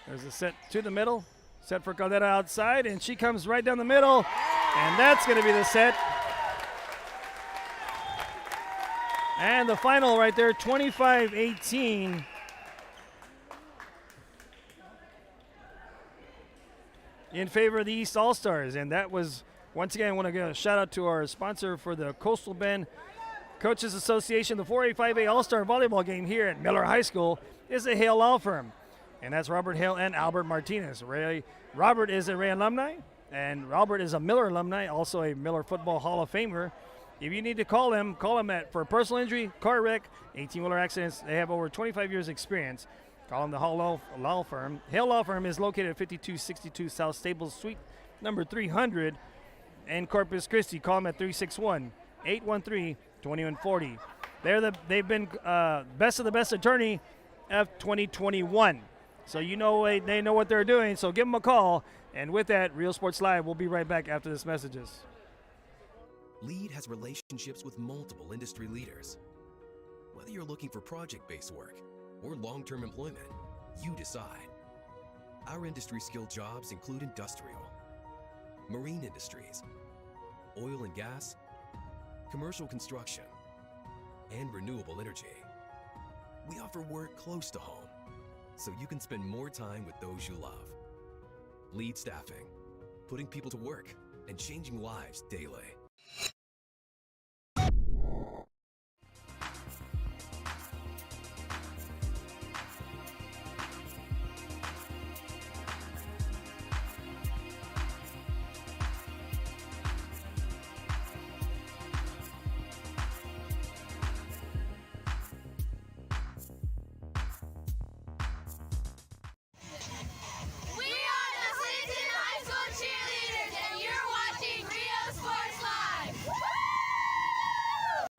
There's a set to the middle. Set for Caldera outside, and she comes right down the middle. And that's going to be the set. And the final right there, 25-18. In favor of the East All-Stars. And that was, once again, I want to give a shout out to our sponsor for the Coastal Bend Coaches Association. The 4A-5A All-Star Volleyball game here at Miller High School is a Hale Law Firm. And that's Robert Hale and Albert Martinez. Robert is a Ray alumni, and Robert is a Miller alumni, also a Miller Football Hall of Famer. If you need to call them for personal injury, car wreck, 18-wheeler accidents. They have over 25 years experience. Call them the Hale Law Firm. Hale Law Firm is located at 5262 South Staples Suite, number 300, in Corpus Christi. Call them at 361-813-2140. They've been best of the best attorney of 2021. So you know they know what they're doing, so give them a call. And with that, Real Sports Live, we'll be right back after this messages. LEAD has relationships with multiple industry leaders. Whether you're looking for project-based work or long-term employment, you decide. Our industry-skilled jobs include industrial, marine industries, oil and gas, commercial construction, and renewable energy. We offer work close to home, so you can spend more time with those you love. Lead Staffing, putting people to work and changing lives daily.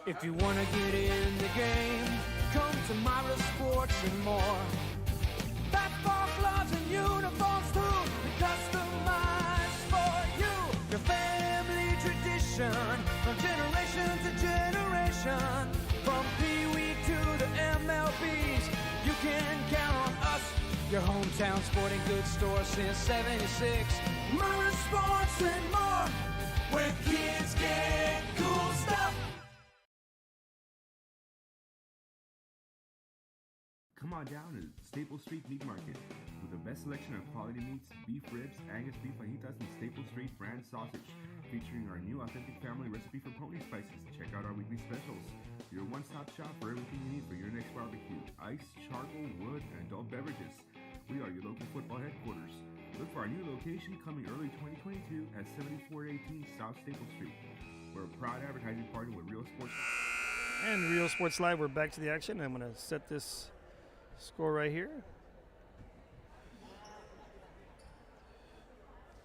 If you want to get in the game, come to Myra Sports and more. Basketball gloves and uniforms too, customized for you. Your family tradition, from generation to generation. From Pee Wee to the MLBs, you can count on us. Your hometown sporting goods store since '76. Myra Sports and more, where kids get cool stuff. Come on down to Staple Street Meat Market with the best selection of quality meats, beef ribs, Angus beef fajitas, and Staple Street brand sausage, featuring our new authentic family recipe for pony spices. Check out our weekly specials. Your one-stop shop for everything you need for your next barbecue: ice, charcoal, wood, and adult beverages. We are your local football headquarters. Look for our new location coming early 2022 at 7418 South Staple Street. We're a proud advertising partner with Real Sports. And Real Sports Live, we're back to the action. I'm going to set this score right here.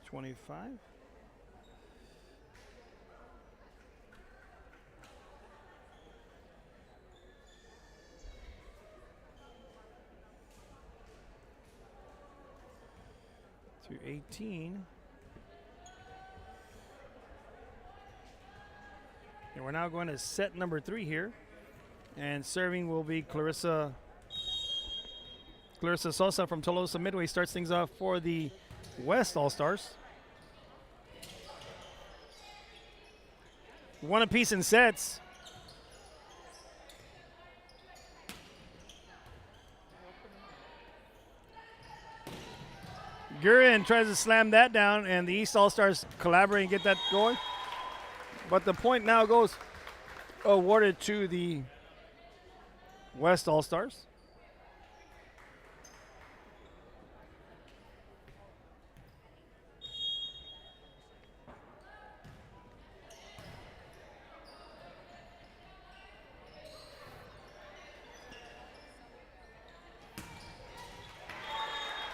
25. To 18. And we're now going to set number 3 here. And serving will be Clarissa Sosa from Tolosa Midway starts things off for the West All-Stars. One apiece in sets. Gurin tries to slam that down, and the East All-Stars collaborate and get that going. But the point now goes awarded to the West All-Stars.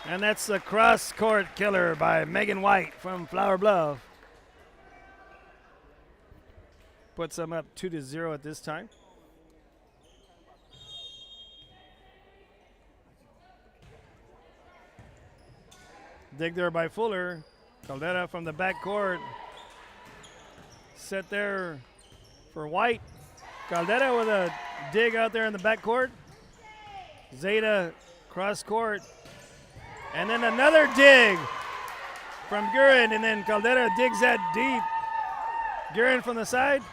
And that's a cross-court killer by Megan White from Flower Bluff. Puts them up 2-0 at this time. Dig there by Fuller. Caldera from the backcourt. Set there for White. Caldera with a dig out there in the backcourt. Zeta cross-court. And then another dig from Gurin, and then Caldera digs that deep. Gurin from the side.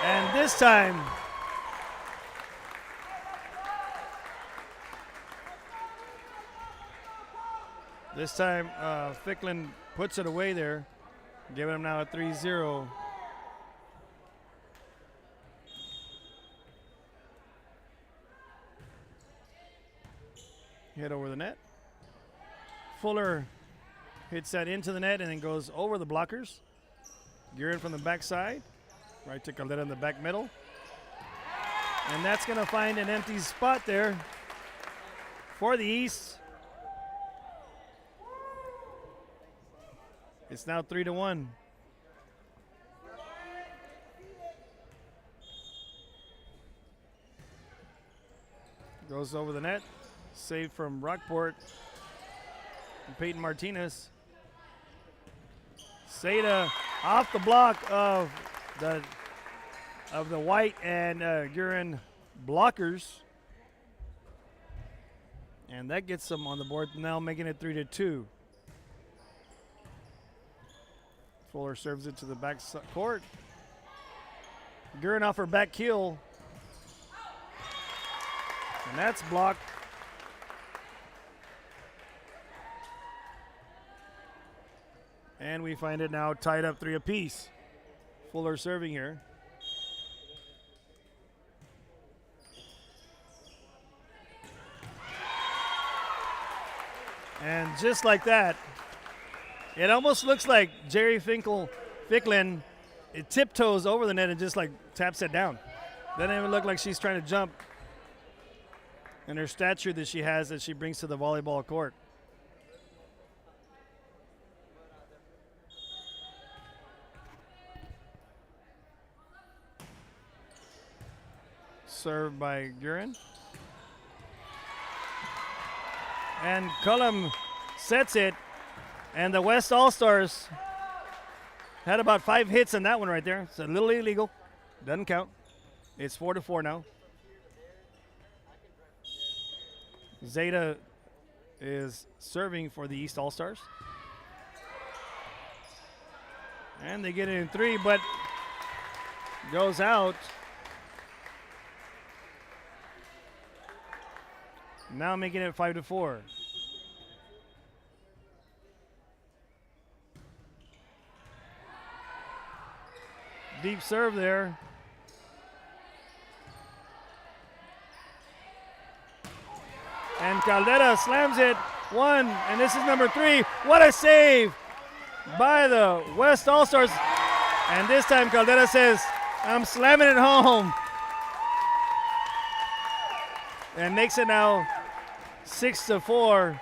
And this time, Ficklin puts it away there, giving him now a 3-0. Hit over the net. Fuller hits that into the net and then goes over the blockers. Gurin from the backside, right to Caldera in the back middle. And that's going to find an empty spot there for the East. It's now 3-1. Goes over the net. Save from Rockport. And Peyton Martinez. Seda off the block of the White and Gurin blockers. And that gets them on the board, now making it 3-2. Fuller serves it to the back court. Guerin off her back heel. And that's blocked. And we find it now tied up 3 apiece. Fuller serving here. And just like that, it almost looks like Jerry Ficklin, it tiptoes over the net and just like taps it down. Doesn't even look like she's trying to jump. And her stature that she has that she brings to the volleyball court. Served by Guerin. And Cullum sets it. And the West All-Stars had about 5 hits on that one right there. It's a little illegal. Doesn't count. It's 4-4 now. Zeta is serving for the East All-Stars. And they get it in 3, but goes out. Now making it 5-4. Deep serve there. And Caldera slams it. 1, and this is number 3. What a save by the West All-Stars. And this time Caldera says, I'm slamming it home. And makes it now 6-4.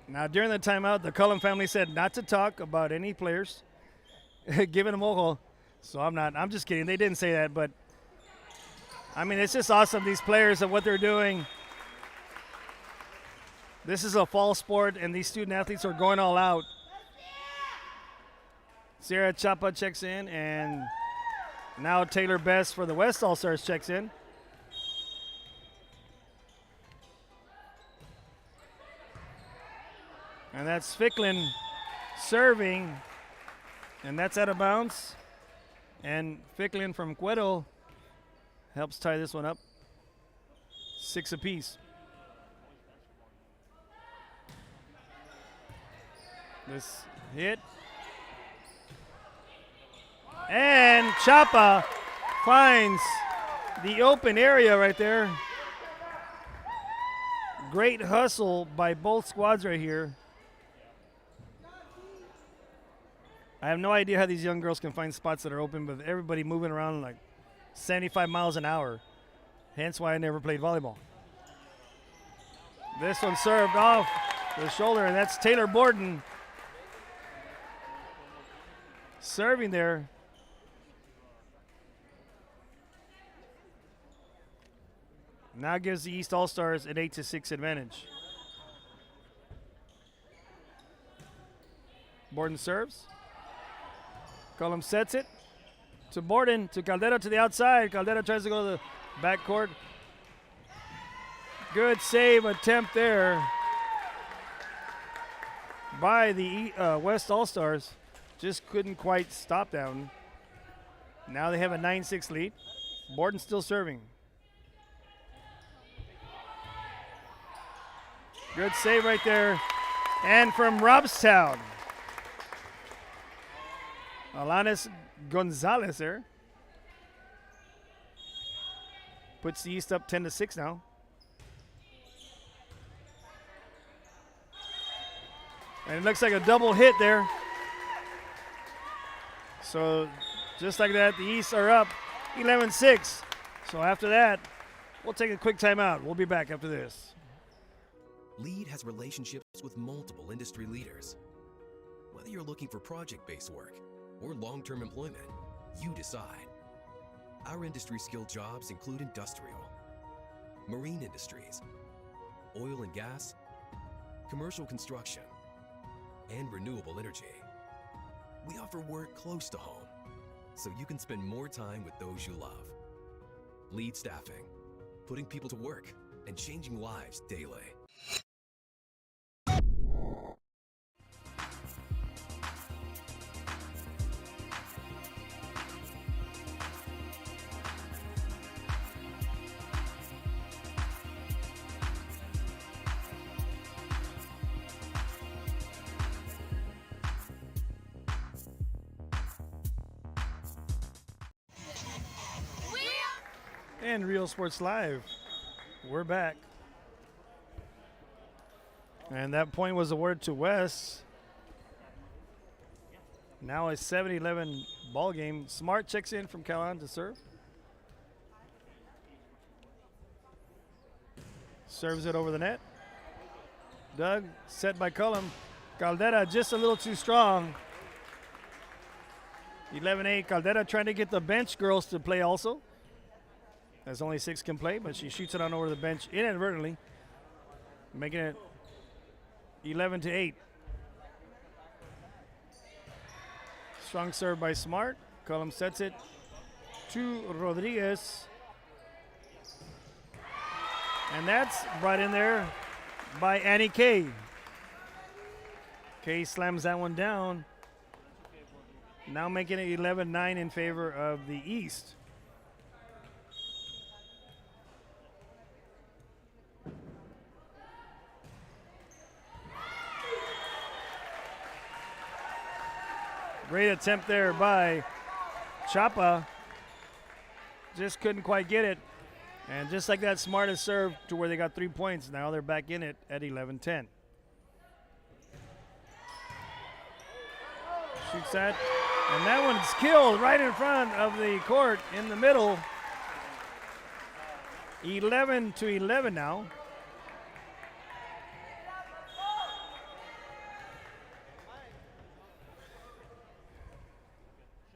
Now during the timeout, the Cullum family said not to talk about any players giving them ojo. So I'm just kidding. They didn't say that, but I mean, it's just awesome, these players and what they're doing. This is a fall sport, and these student athletes are going all out. Sierra Chapa checks in, and now Taylor Best for the West All-Stars checks in. And that's Ficklin serving, and that's out of bounds. And Ficklin from Cueto helps tie this one up. 6 apiece. This hit. And Chapa finds the open area right there. Great hustle by both squads right here. I have no idea how these young girls can find spots that are open, but everybody moving around like 75 miles an hour. Hence why I never played volleyball. This one served off the shoulder, and that's Taylor Borden serving there. Now gives the East All-Stars an 8-6 advantage. Borden serves. Cullum sets it to Borden, to Caldera to the outside. Caldera tries to go to the backcourt. Good save attempt there by the West All-Stars. Just couldn't quite stop that one. Now they have a 9-6 lead. Borden still serving. Good save right there. And from Robstown, Alanis Gonzalez there. Puts the East up 10-6 now. And it looks like a double hit there. So just like that, the East are up 11-6. So after that, we'll take a quick timeout. We'll be back after this. LEAD has relationships with multiple industry leaders. Whether you're looking for project-based work or long-term employment, you decide. Our industry-skilled jobs include industrial, marine industries, oil and gas, commercial construction, and renewable energy. We offer work close to home, so you can spend more time with those you love. LEAD Staffing, putting people to work and changing lives daily. And Real Sports Live, we're back. And that point was awarded to West. Now a 7-11 ball game. Smart checks in from Callahan to serve. Serves it over the net. Doug, set by Cullum. Caldera just a little too strong. 11-8, Caldera trying to get the bench girls to play also. As only 6 can play, but she shoots it on over the bench inadvertently, making it 11-8. Strong serve by Smart. Cullum sets it to Rodriguez. And that's brought in there by Annie Kay. Kay slams that one down. Now making it 11-9 in favor of the East. Great attempt there by Chapa. Just couldn't quite get it. And just like that, Smart has served to where they got 3 points. Now they're back in it at 11-10. Shoots that. And that one's killed right in front of the court in the middle. 11-11 now.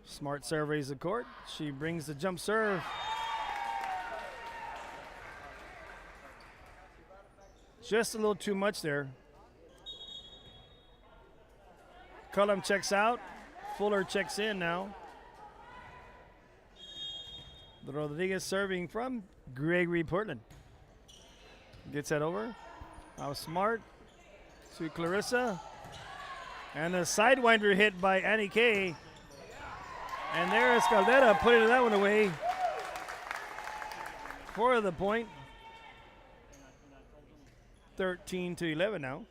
Smart surveys the court. She brings the jump serve. Just a little too much there. Cullum checks out. Fuller checks in now. The Rodriguez serving from Gregory Portland. Gets that over. Now Smart to Clarissa. And a sidewinder hit by Annie Kay. And there's Caldera putting that one away for the point. 13-11 now.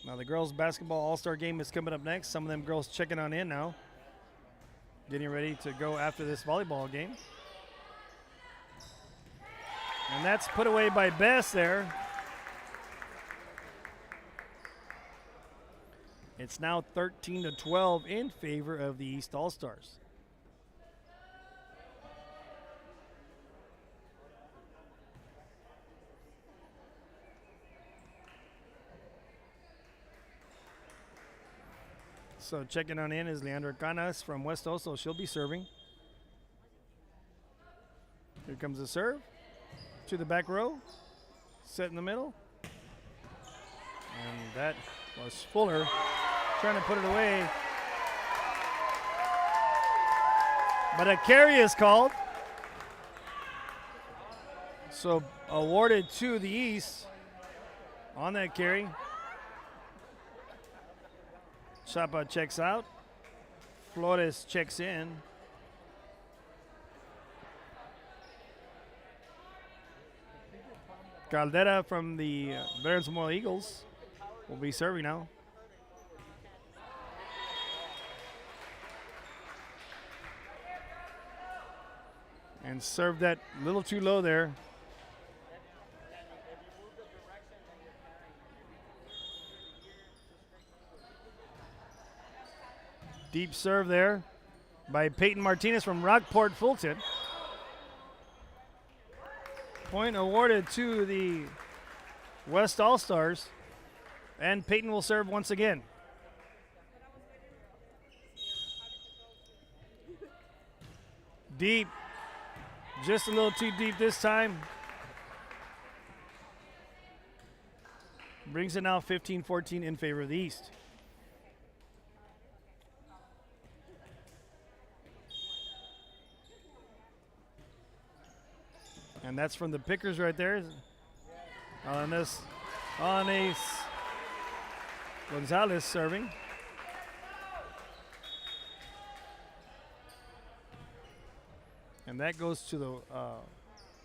Now the girls basketball all-star game is coming up next. Some of them girls checking on in now. Getting ready to go after this volleyball game. And that's put away by Bess there. It's now 13-12 in favor of the East All-Stars. So checking on in is Leandra Canas from West Oso. She'll be serving. Here comes the serve to the back row. Set in the middle. And that was Fuller trying to put it away. But a carry is called. So awarded to the East on that carry. Chapa checks out. Flores checks in. Caldera from the Barons Memorial Eagles will be serving now. And served that a little too low there. Deep serve there by Peyton Martinez from Rockport Fulton. Point awarded to the West All-Stars. And Peyton will serve once again. Deep. Just a little too deep this time. Brings it now 15-14 in favor of the East. And that's from the Pickers right there. On this, on Ace Gonzalez serving. And that goes to the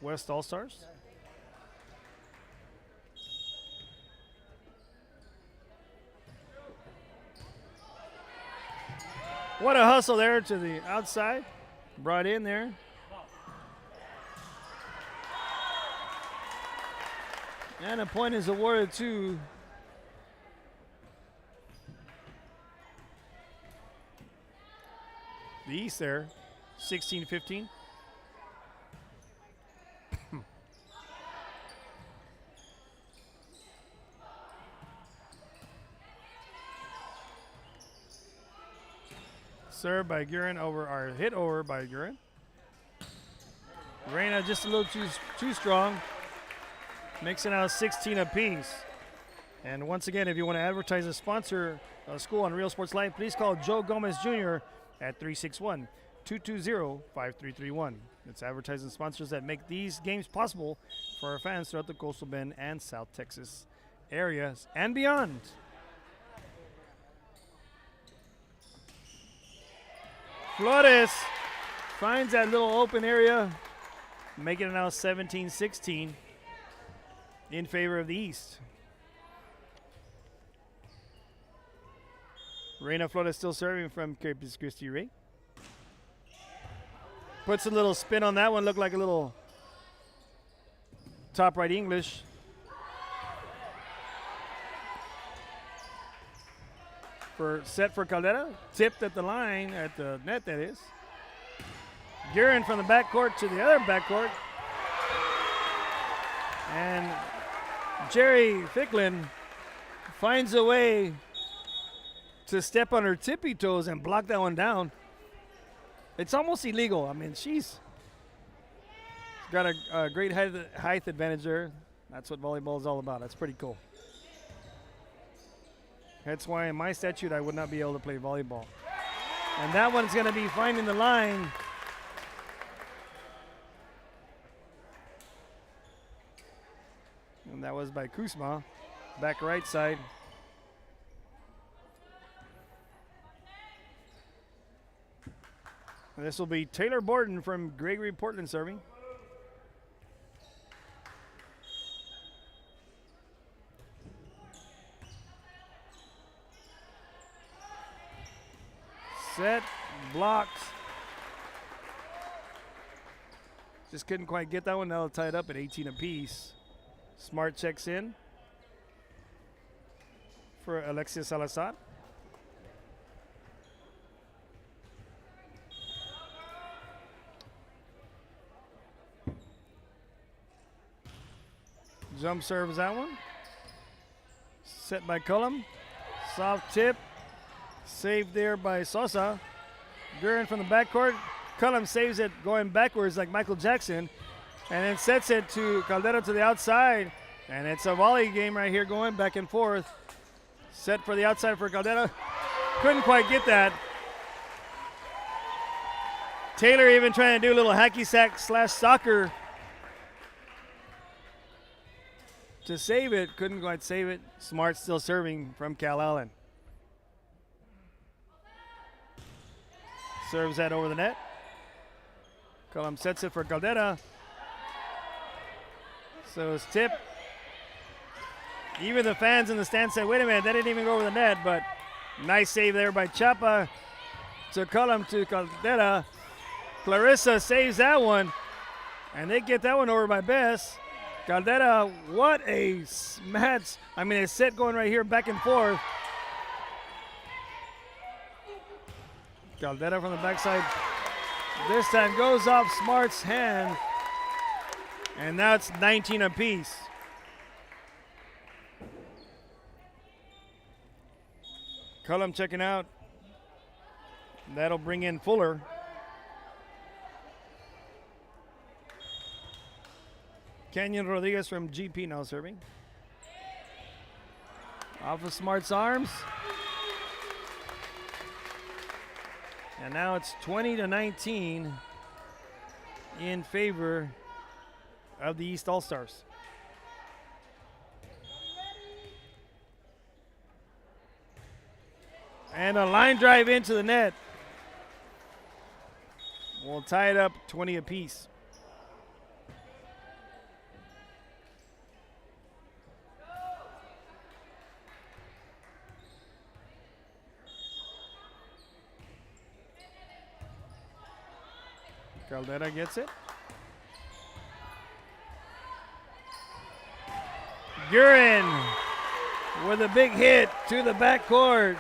West All-Stars. What a hustle there to the outside. Brought in there. And a point is awarded to the East there, 16-15. Served by Guerin over, or hit over by Guerin. Reina just a little too strong. Makes it now 16 apiece. And once again, if you want to advertise a sponsor school on Real Sports Live, please call Joe Gomez Jr. at 361-220-5331. It's advertising sponsors that make these games possible for our fans throughout the Coastal Bend and South Texas areas and beyond. Flores finds that little open area, making it now 17-16 in favor of the East. Reina Flores still serving from Corpus Christi Ray. Puts a little spin on that one, looked like a little top right English. Set for Caldera, tipped at the line, at the net that is. Guerin from the backcourt to the other backcourt. And Jerry Ficklin finds a way to step on her tippy toes and block that one down. It's almost illegal. I mean, she's got a great height advantage there. That's what volleyball is all about. That's pretty cool. That's why in my statute I would not be able to play volleyball. And that one's going to be finding the line. And that was by Kuzma, back right side. And this will be Taylor Borden from Gregory Portland serving. Set, blocked. Just couldn't quite get that one. Now tied up at 18 apiece. Smart checks in for Alexia Salazar. Jump serves that one. Set by Cullum. Soft tip. Saved there by Sosa. Guerin from the backcourt. Cullum saves it going backwards like Michael Jackson. And then sets it to Caldera to the outside. And it's a volley game right here going back and forth. Set for the outside for Caldera. Couldn't quite get that. Taylor even trying to do a little hacky sack / soccer to save it. Couldn't quite save it. Smart still serving from Cal Allen. Serves that over the net. Cullum sets it for Caldera. So it's tip. Even the fans in the stand said, wait a minute, that didn't even go over the net, but nice save there by Chapa to Cullum to Caldera. Clarissa saves that one, and they get that one over by Bess. Caldera, what a match. I mean, a set going right here back and forth. Caldera from the backside. This time goes off Smart's hand. And now it's 19 apiece. Cullum checking out. That'll bring in Fuller. Kenyon Rodriguez from GP now serving. Off of Smart's arms. And now it's 20-19 in favor of the East All-Stars. And a line drive into the net. We'll tie it up 20 apiece. Caldera gets it. Guerin with a big hit to the backcourt.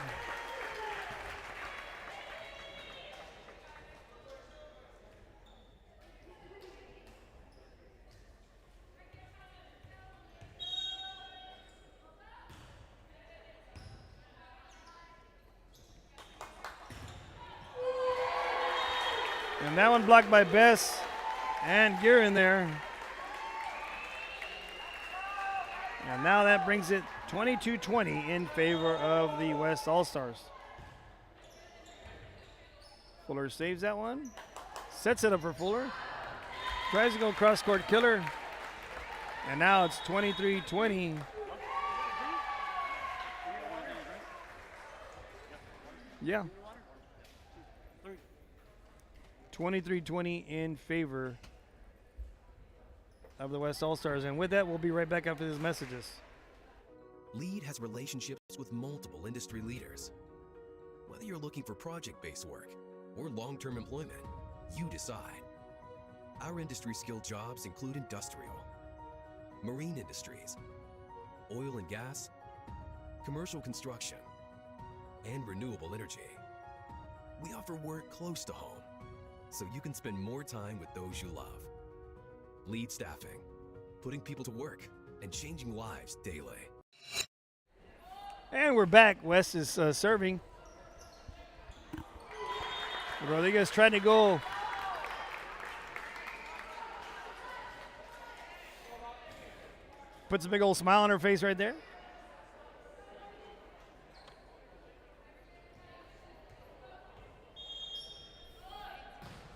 And that one blocked by Bess and Guerin there. And now that brings it 22-20 in favor of the West All-Stars. Fuller saves that one. Sets it up for Fuller. Tries to go cross-court killer. And now it's 23-20. Yeah. 23-20 in favor of the West All-Stars. And with that, we'll be right back after these messages. Lead has relationships with multiple industry leaders. Whether you're looking for project-based work or long-term employment, you decide. Our industry-skilled jobs include industrial, marine industries, oil and gas, commercial construction, and renewable energy. We offer work close to home, so you can spend more time with those you love. Lead Staffing, putting people to work and changing lives daily. And we're back. West is serving. Rodriguez trying to go. Puts a big old smile on her face right there.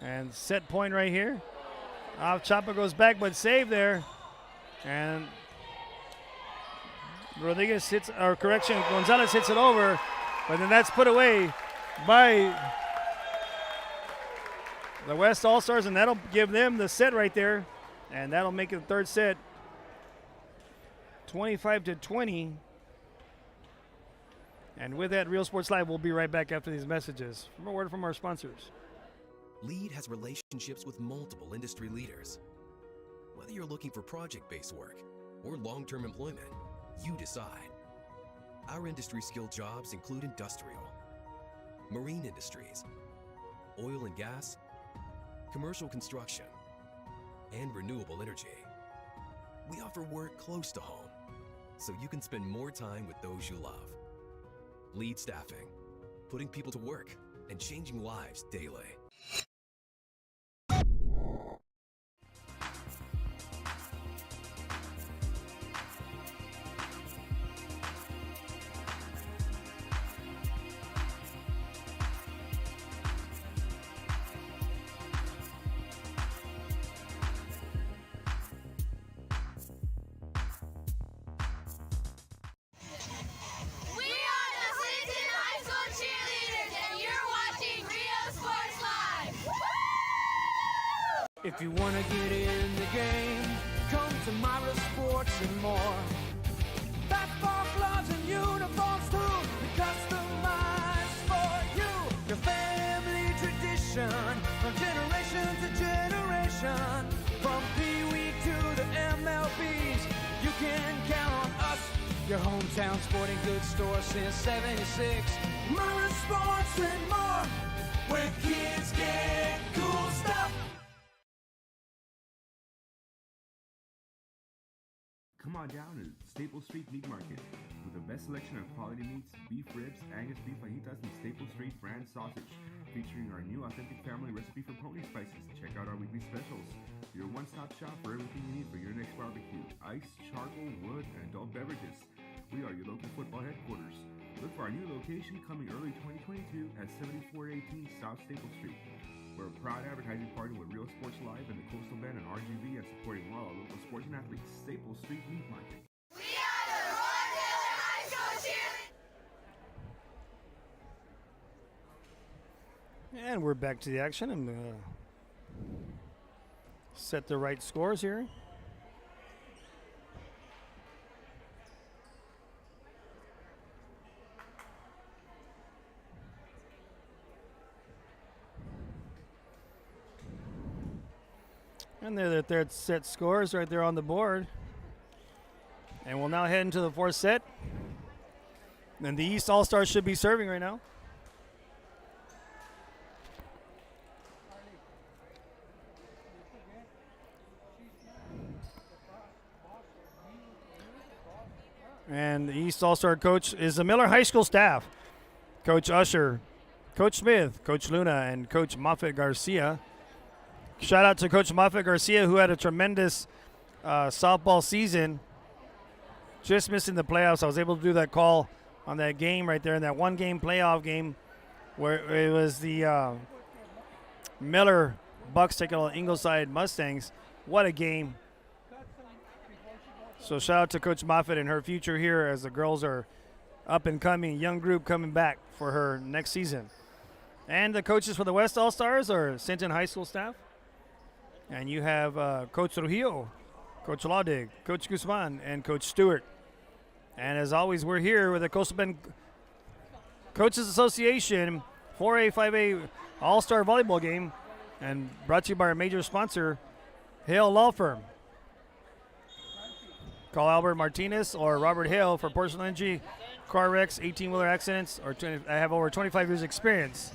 And set point right here. Off Chapa goes back, but save there. And Rodriguez hits, or correction, Gonzalez hits it over, but then that's put away by the West All-Stars, and that'll give them the set right there. And that'll make it the third set, 25-20. And with that, Real Sports Live, we'll be right back after these messages. From a word from our sponsors. Lead has relationships with multiple industry leaders. Whether you're looking for project-based work or long-term employment, you decide. Our industry-skilled jobs include industrial, marine industries, oil and gas, commercial construction, and renewable energy. We offer work close to home, so you can spend more time with those you love. Lead Staffing, putting people to work and changing lives daily. If you want to get in the game, come to Myra Sports and more. Basketball gloves and uniforms too, customized for you. Your family tradition, from generation to generation. From Pee Wee to the MLBs, you can count on us. Your hometown sporting goods store since '76. Myra Sports and more, where kids get cool stuff. Come on down to Staple Street Meat Market with the best selection of quality meats, beef ribs, Angus beef fajitas, and Staple Street brand sausage, featuring our new authentic family recipe for pony spices. Check out our weekly specials. Your one-stop shop for everything you need for your next barbecue: ice, charcoal, wood, and adult beverages. We are your local football headquarters. Look for our new location coming early 2022 at 7418 South Staple Street. We're a proud advertising partner with Real Sports Live and the Coastal Band and RGV, and supporting all our local sports and athletes. Staples Street Meat Market. We are the Roy Taylor High School cheerleaders. And we're back to the action. I'm going to set the right scores here. And there, their set scores right there on the board. And we'll now head into the fourth set. And the East All-Stars should be serving right now. And the East All-Star coach is the Miller High School staff. Coach Usher, Coach Smith, Coach Luna, and Coach Moffett Garcia. Shout out to Coach Moffett Garcia, who had a tremendous softball season. Just missing the playoffs. I was able to do that call on that game right there in that one-game playoff game where it was the Miller Bucks taking on Ingleside Mustangs. What a game. So shout out to Coach Moffett and her future here as the girls are up and coming, young group coming back for her next season. And the coaches for the West All-Stars are Sinton High School staff. And you have Coach Trujillo, Coach Laudig, Coach Guzman, and Coach Stewart. And as always, we're here with the Coastal Bend Coaches Association 4A, 5A All-Star Volleyball game, and brought to you by our major sponsor, Hale Law Firm. Call Albert Martinez or Robert Hale for personal injury, car wrecks, 18-wheeler accidents, or I have over 25 years experience.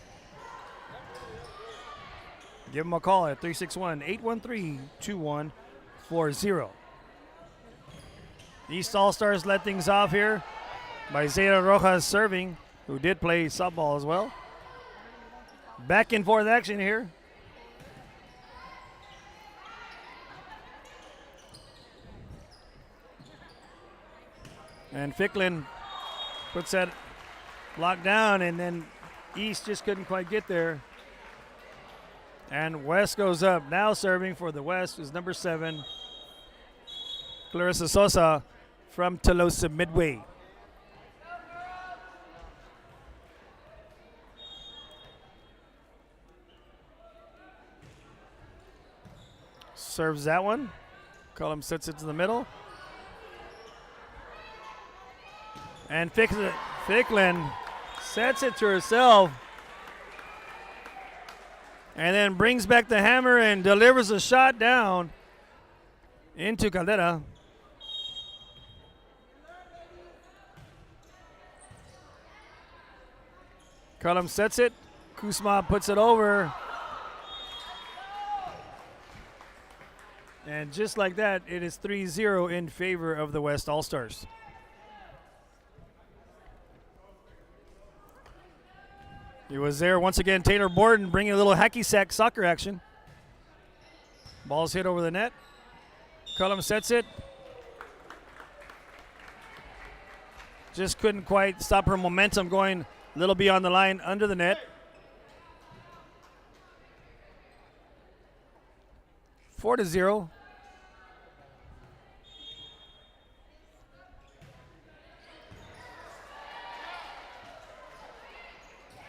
Give them a call at 361-813-2140. East All-Stars let things off here by Zeta Rojas serving, who did play softball as well. Back and forth action here. And Ficklin puts that block down, and then East just couldn't quite get there. And West goes up. Now serving for the West is number 7, Clarissa Sosa from Tolosa Midway. Serves that one. Cullum sets it to the middle. And Ficklin sets it to herself. And then brings back the hammer and delivers a shot down into Caldera. Cullum sets it. Kusma puts it over. And just like that, it is 3-0 in favor of the West All-Stars. He was there once again. Taylor Borden bringing a little hacky sack soccer action. Ball's hit over the net. Cullum sets it. Just couldn't quite stop her momentum going a little beyond the line under the net. 4-0.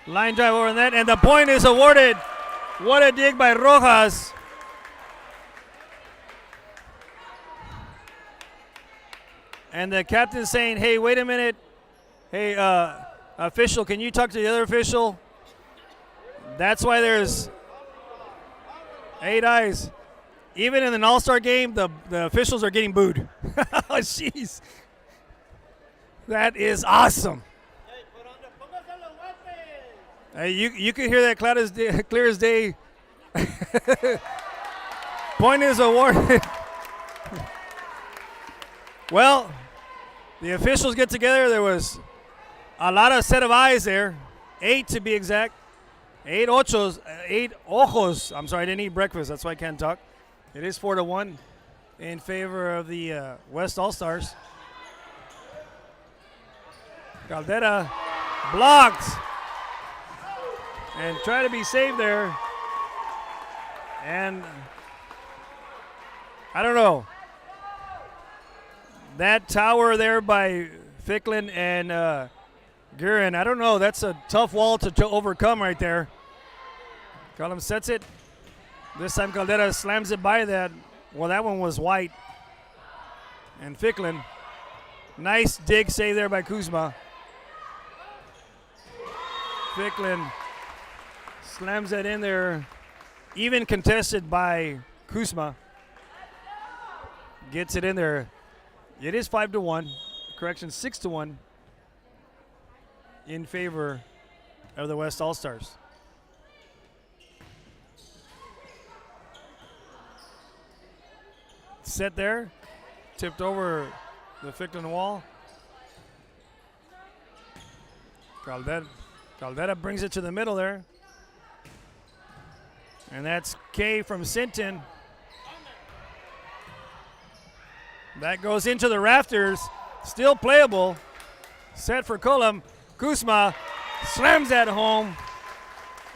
Line drive over the net, and the point is awarded. What a dig by Rojas. And the captain saying, hey, wait a minute. Hey, official, can you talk to the other official? That's why there's 8 eyes. Even in an all-star game, the officials are getting booed. Oh, jeez. That is awesome. You can hear that clear as day. Point is awarded. Well, the officials get together. There was a lot of set of eyes there. 8 to be exact. 8 ojos. I'm sorry, I didn't eat breakfast. That's why I can't talk. It is 4-1 in favor of the West All-Stars. Caldera blocked. And try to be saved there. And I don't know. That tower there by Ficklin and Guerin, I don't know. That's a tough wall to overcome right there. Column sets it. This time Caldera slams it by that. Well, that one was white. And Ficklin. Nice dig save there by Kuzma. Ficklin slams that in there. Even contested by Kuzma. Gets it in there. It is 5-1. Correction, 6-1 in favor of the West All-Stars. Set there. Tipped over the Ficklin wall. Caldera brings it to the middle there. And that's Kay from Sinton. That goes into the rafters. Still playable. Set for Cullum. Kuzma slams that home.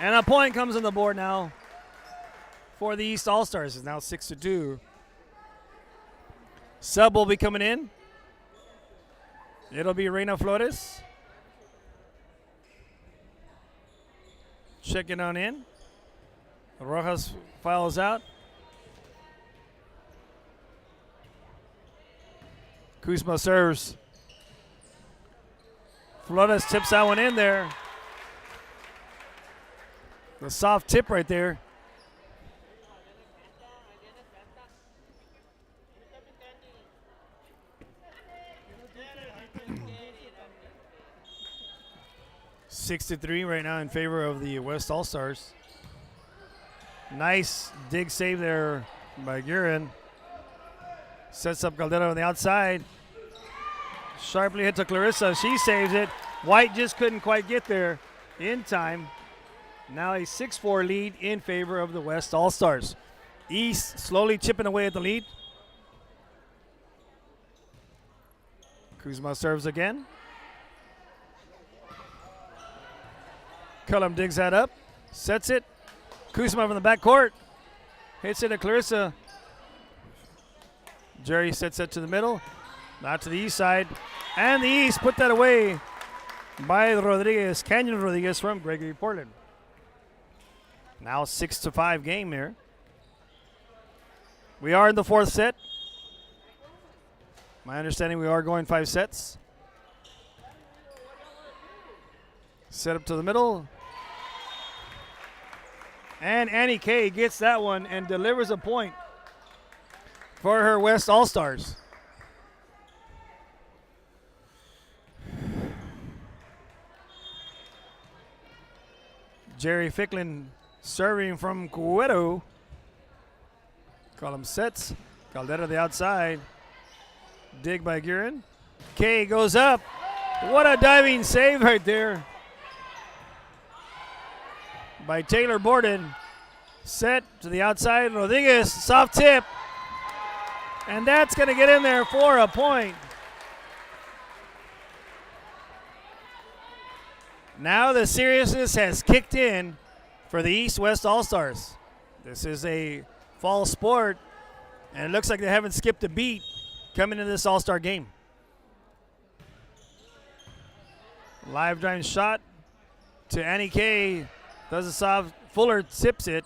And a point comes on the board now for the East All-Stars. It's now 6-2. Sub will be coming in. It'll be Reina Flores. Checking on in. Rojas files out. Kuzma serves. Flores tips that one in there. The soft tip right there. (6-3) right now in favor of the West All-Stars. Nice dig save there by Guerin. Sets up Caldera on the outside. Sharply hit to Clarissa. She saves it. White just couldn't quite get there in time. Now a 6-4 lead in favor of the West All-Stars. East slowly chipping away at the lead. Kuzma serves again. Cullum digs that up. Sets it. Kuzma from the backcourt. Hits it to Clarissa. Jerry sets it to the middle. Not to the east side. And the East put that away by Rodriguez. Canyon Rodriguez from Gregory Portland. Now 6-5 game here. We are in the fourth set. My understanding we are going 5 sets. Set up to the middle. And Annie Kay gets that one and delivers a point for her West All-Stars. Jerry Ficklin serving from Cueto. Column sets. Caldera the outside. Dig by Guerin. Kay goes up. What a diving save right there by Taylor Borden. Set to the outside. Rodriguez, soft tip. And that's going to get in there for a point. Now the seriousness has kicked in for the East-West All-Stars. This is a fall sport, and it looks like they haven't skipped a beat coming into this All-Star game. Live drive shot to Annie Kay. Does a soft. Fuller tips it.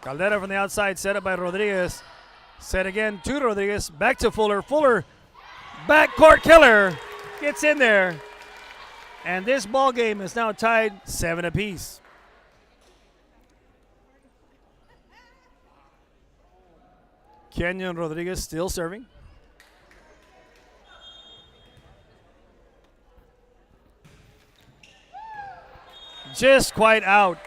Caldera from the outside, set up by Rodriguez. Set again to Rodriguez. Back to Fuller. Fuller, backcourt killer, gets in there. And this ball game is now tied 7 apiece. Kenyon Rodriguez still serving. Just quite out.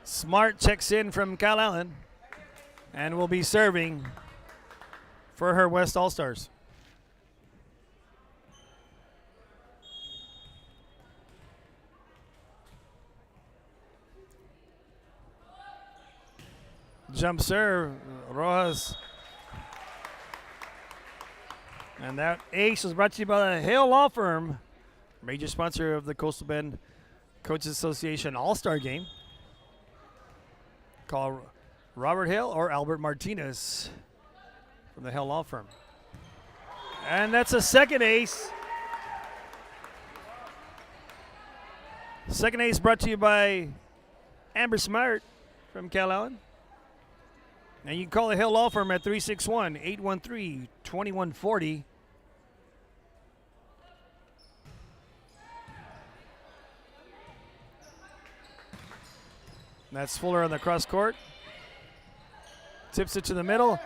Smart checks in from Cal Allen and will be serving for her West All-Stars. Jump serve, Rojas. And that ace was brought to you by the Hale Law Firm, major sponsor of the Coastal Bend Coaches Association All-Star game. Call Robert Hill or Albert Martinez from the Hill Law Firm. And that's a second ace. Second ace brought to you by Amber Smart from Cal Allen. And you can call the Hill Law Firm at 361-813-2140. That's Fuller on the cross court. Tips it to the middle.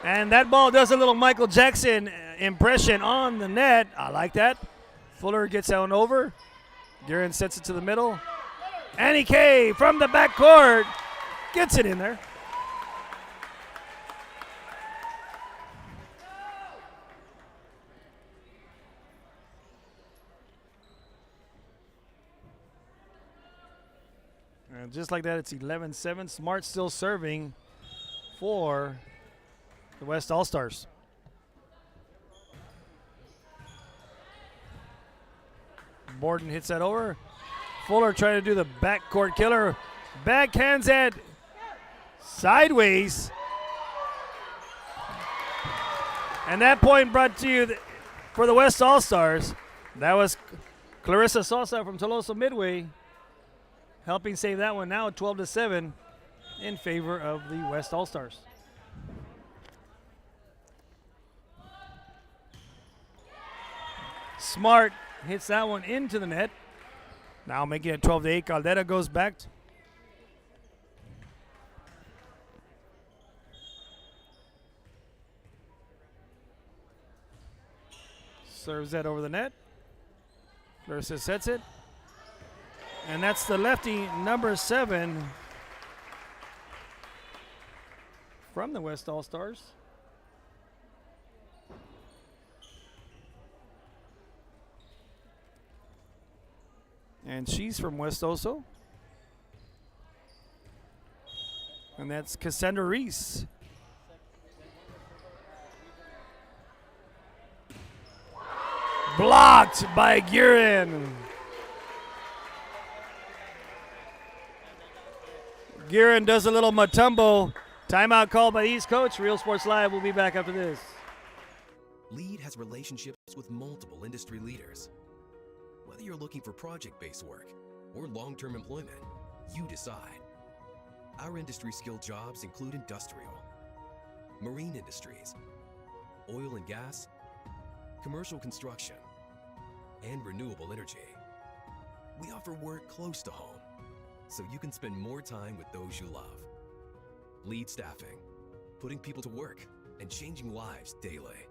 And that ball does a little Michael Jackson impression on the net. I like that. Fuller gets out and over. Guerin sets it to the middle. Annie Kay from the backcourt gets it in there. And just like that, it's 11-7. Smart still serving for the West All-Stars. Borden hits that over. Fuller trying to do the backcourt killer. Backhands it sideways. And that point brought to you for the West All-Stars. That was Clarissa Sosa from Tolosa Midway helping save that one. Now 12-7 in favor of the West All-Stars. Smart hits that one into the net. Now making it 12-8. Caldera goes back. Serves that over the net. Larissa sets it. And that's the lefty, number 7 from the West All-Stars. And she's from West also. And that's Cassandra Reese. Blocked by Guerin. Guerin does a little Matumbo. Timeout called by East Coach. Real Sports Live will be back after this. Lead has relationships with multiple industry leaders. Whether you're looking for project-based work or long-term employment, you decide. Our industry-skilled jobs include industrial, marine industries, oil and gas, commercial construction, and renewable energy. We offer work close to home, so you can spend more time with those you love. Lead Staffing, putting people to work and changing lives daily.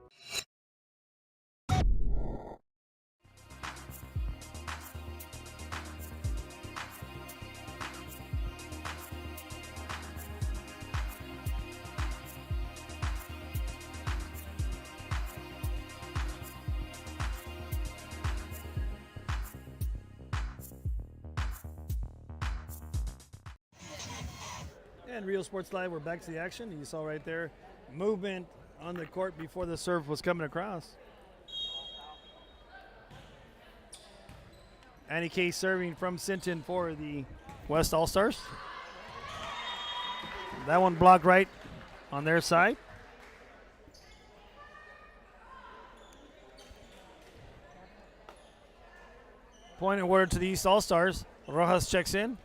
And Real Sports Live, we're back to the action. You saw right there movement on the court before the serve was coming across. Annie Kay serving from Sinton for the West All-Stars. That one blocked right on their side. Point awarded to the East All-Stars. Rojas checks in.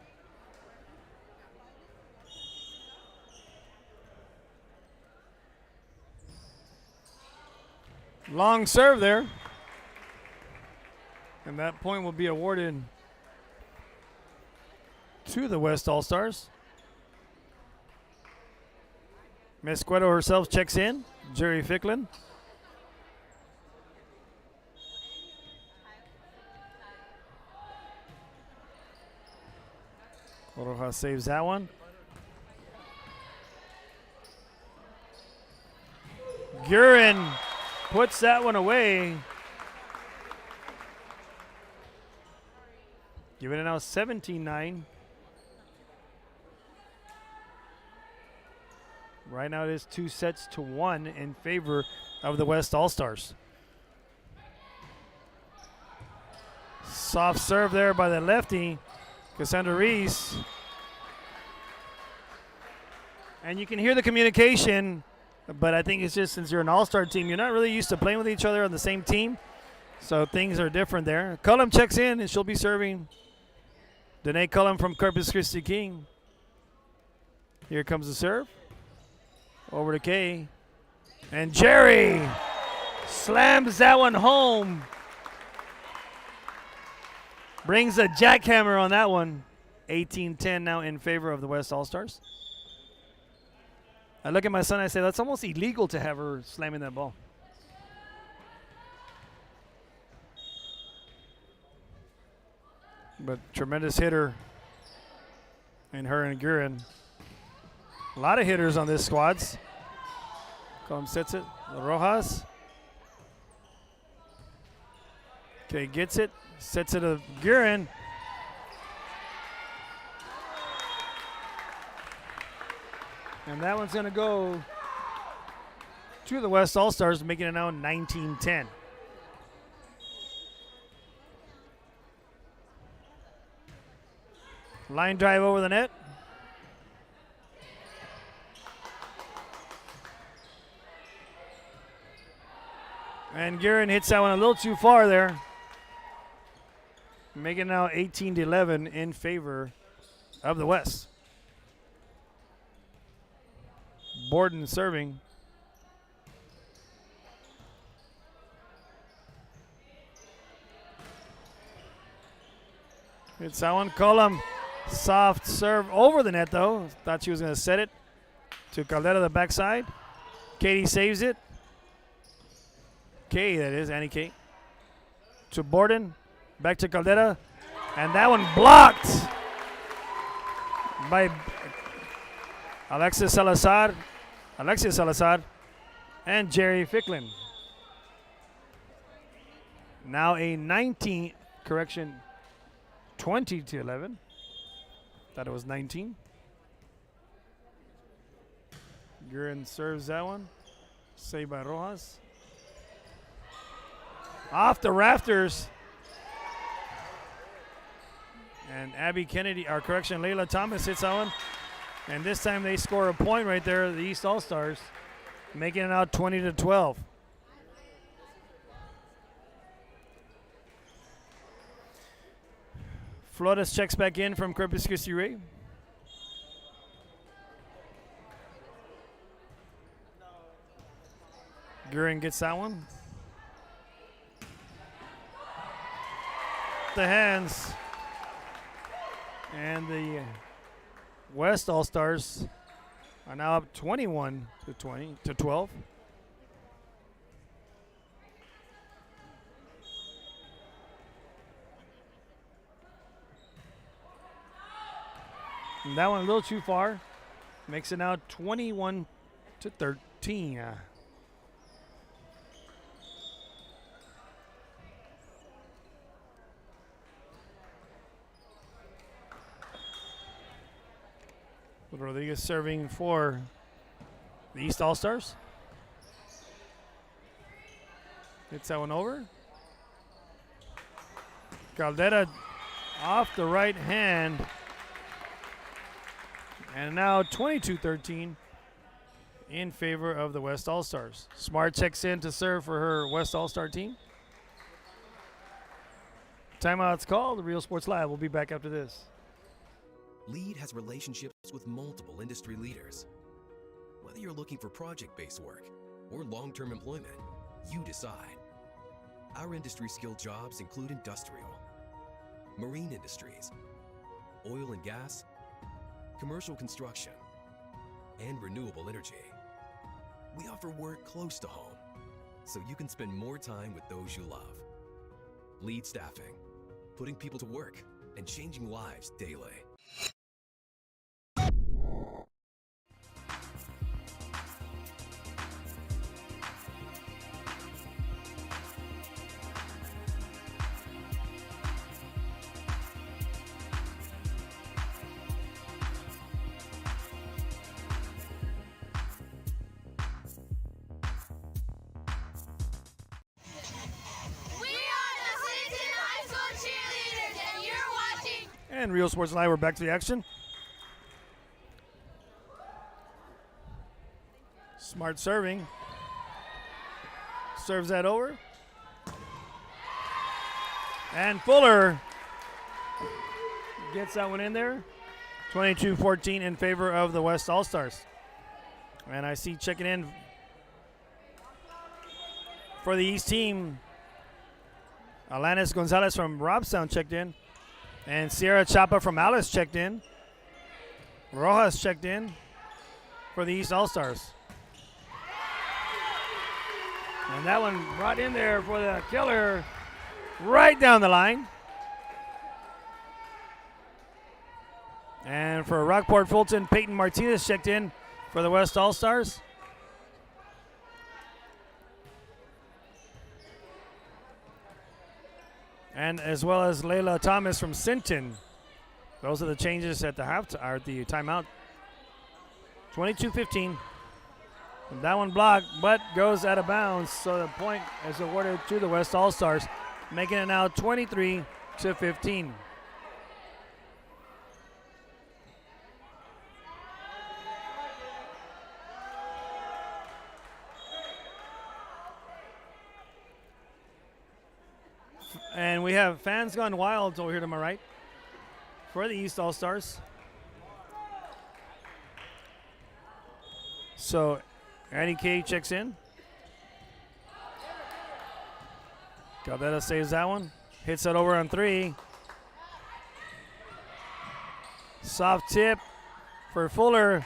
Long serve there. And that point will be awarded to the West All-Stars. Miss Cueto herself checks in. Jerry Ficklin. Rojas saves that one. Guerin puts that one away. Giving it now 17-9. Right now it is 2-1 in favor of the West All-Stars. Soft serve there by the lefty. Cassandra Reese. And you can hear the communication, but I think it's just since you're an all-star team, you're not really used to playing with each other on the same team. So things are different there. Cullum checks in, and she'll be serving. Danae Cullum from Corpus Christi King. Here comes the serve. Over to Kay. And Jerry slams that one home. Brings a jackhammer on that one. 18-10 now in favor of the West All-Stars. I look at my son, I say, that's almost illegal to have her slamming that ball. But tremendous hitter in her and Guerin. A lot of hitters on this squads. Colm sets it. Rojas. Okay, gets it. Sets it to Guerin. And that one's going to go to the West All-Stars, making it now 19-10. Line drive over the net. And Guerin hits that one a little too far there. Making it now 18-11 in favor of the West. Borden serving. It's that one. Cullum. Soft serve over the net, though. Thought she was going to set it to Caldera, the backside. Katie saves it. Kay, that is, Annie Kay. To Borden. Back to Caldera. And that one blocked by Alexis Salazar, and Jerry Ficklin. Now a 20-11. Thought it was 19. Guerin serves that one. Saved by Rojas. Off the rafters. And Abby Kennedy, Layla Thomas hits that one. And this time they score a point right there, the East All-Stars, making it out 20-12. Flores checks back in from Corpus Christi Ray. Guerin gets that one. The hands. And the West All-Stars are now up 21-12. And that one a little too far. Makes it now 21-13. Rodriguez serving for the East All-Stars. Hits that one over. Caldera off the right hand. And now 22-13 in favor of the West All-Stars. Smart checks in to serve for her West All-Star team. Timeout's called. The Real Sports Live. We'll be back after this. Lead has relationships with multiple industry leaders. Whether you're looking for project-based work or long-term employment, you decide. Our industry-skilled jobs include industrial, marine industries, oil and gas, commercial construction, and renewable energy. We offer work close to home, so you can spend more time with those you love. Lead Staffing, putting people to work and changing lives daily. And Real Sports Live, we're back to the action. Smart serving. Serves that over. And Fuller gets that one in there. 22-14 in favor of the West All-Stars. And I see checking in for the East team, Alanis Gonzalez from Robstown checked in. And Sierra Chapa from Alice checked in. Rojas checked in for the East All-Stars. And that one brought in there for the killer right down the line. And for Rockport Fulton, Peyton Martinez checked in for the West All-Stars. And as well as Layla Thomas from Sinton. Those are the changes at the timeout. 22-15. And that one blocked, but goes out of bounds. So the point is awarded to the West All-Stars, making it now 23-15. And we have fans gone wild over here to my right for the East All-Stars. So Annie K checks in. Caldera saves that one. Hits it over on three. Soft tip for Fuller.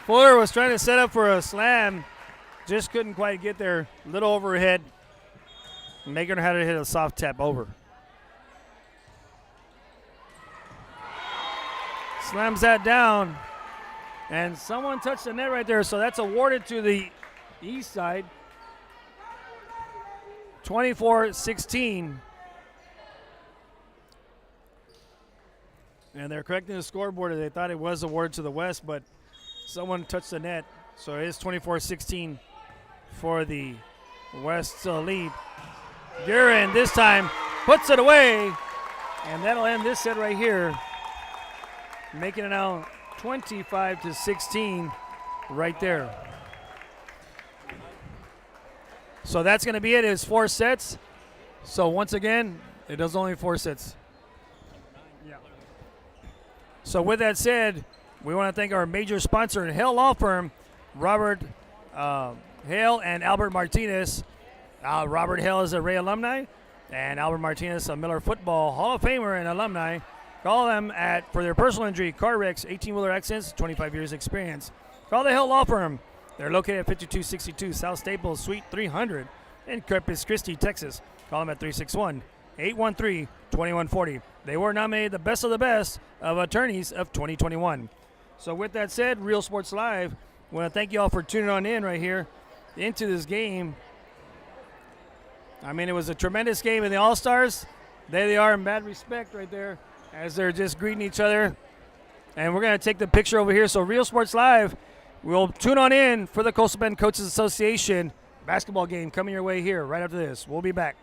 Fuller was trying to set up for a slam. Just couldn't quite get there. Little overhead. Making her had to hit a soft tap over. Slams that down. And someone touched the net right there, so that's awarded to the East side. 24-16. And they're correcting the scoreboard. They thought it was awarded to the West, but someone touched the net. So it is 24-16 for the West lead. Guerin this time puts it away, and that'll end this set right here, making it now 25-16 right there. So that's going to be it. It's 4 sets. So once again, it is only 4 sets. Yeah. So with that said, we want to thank our major sponsor, Hale Law Firm, Robert Hale and Albert Martinez. Robert Hale is a Ray alumni, and Albert Martinez, a Miller Football Hall of Famer and alumni. Call them for their personal injury, car wrecks, 18-wheeler accidents, 25 years experience. Call the Hale Law Firm. They're located at 5262 South Staples, Suite 300 in Corpus Christi, Texas. Call them at 361-813-2140. They were nominated the best of the best of attorneys of 2021. So with that said, Real Sports Live, I want to thank you all for tuning on in right here into this game. I mean, it was a tremendous game, and the All-Stars, there they are in bad respect right there as they're just greeting each other. And we're going to take the picture over here. So Real Sports Live, we'll tune on in for the Coastal Bend Coaches Association basketball game coming your way here right after this. We'll be back.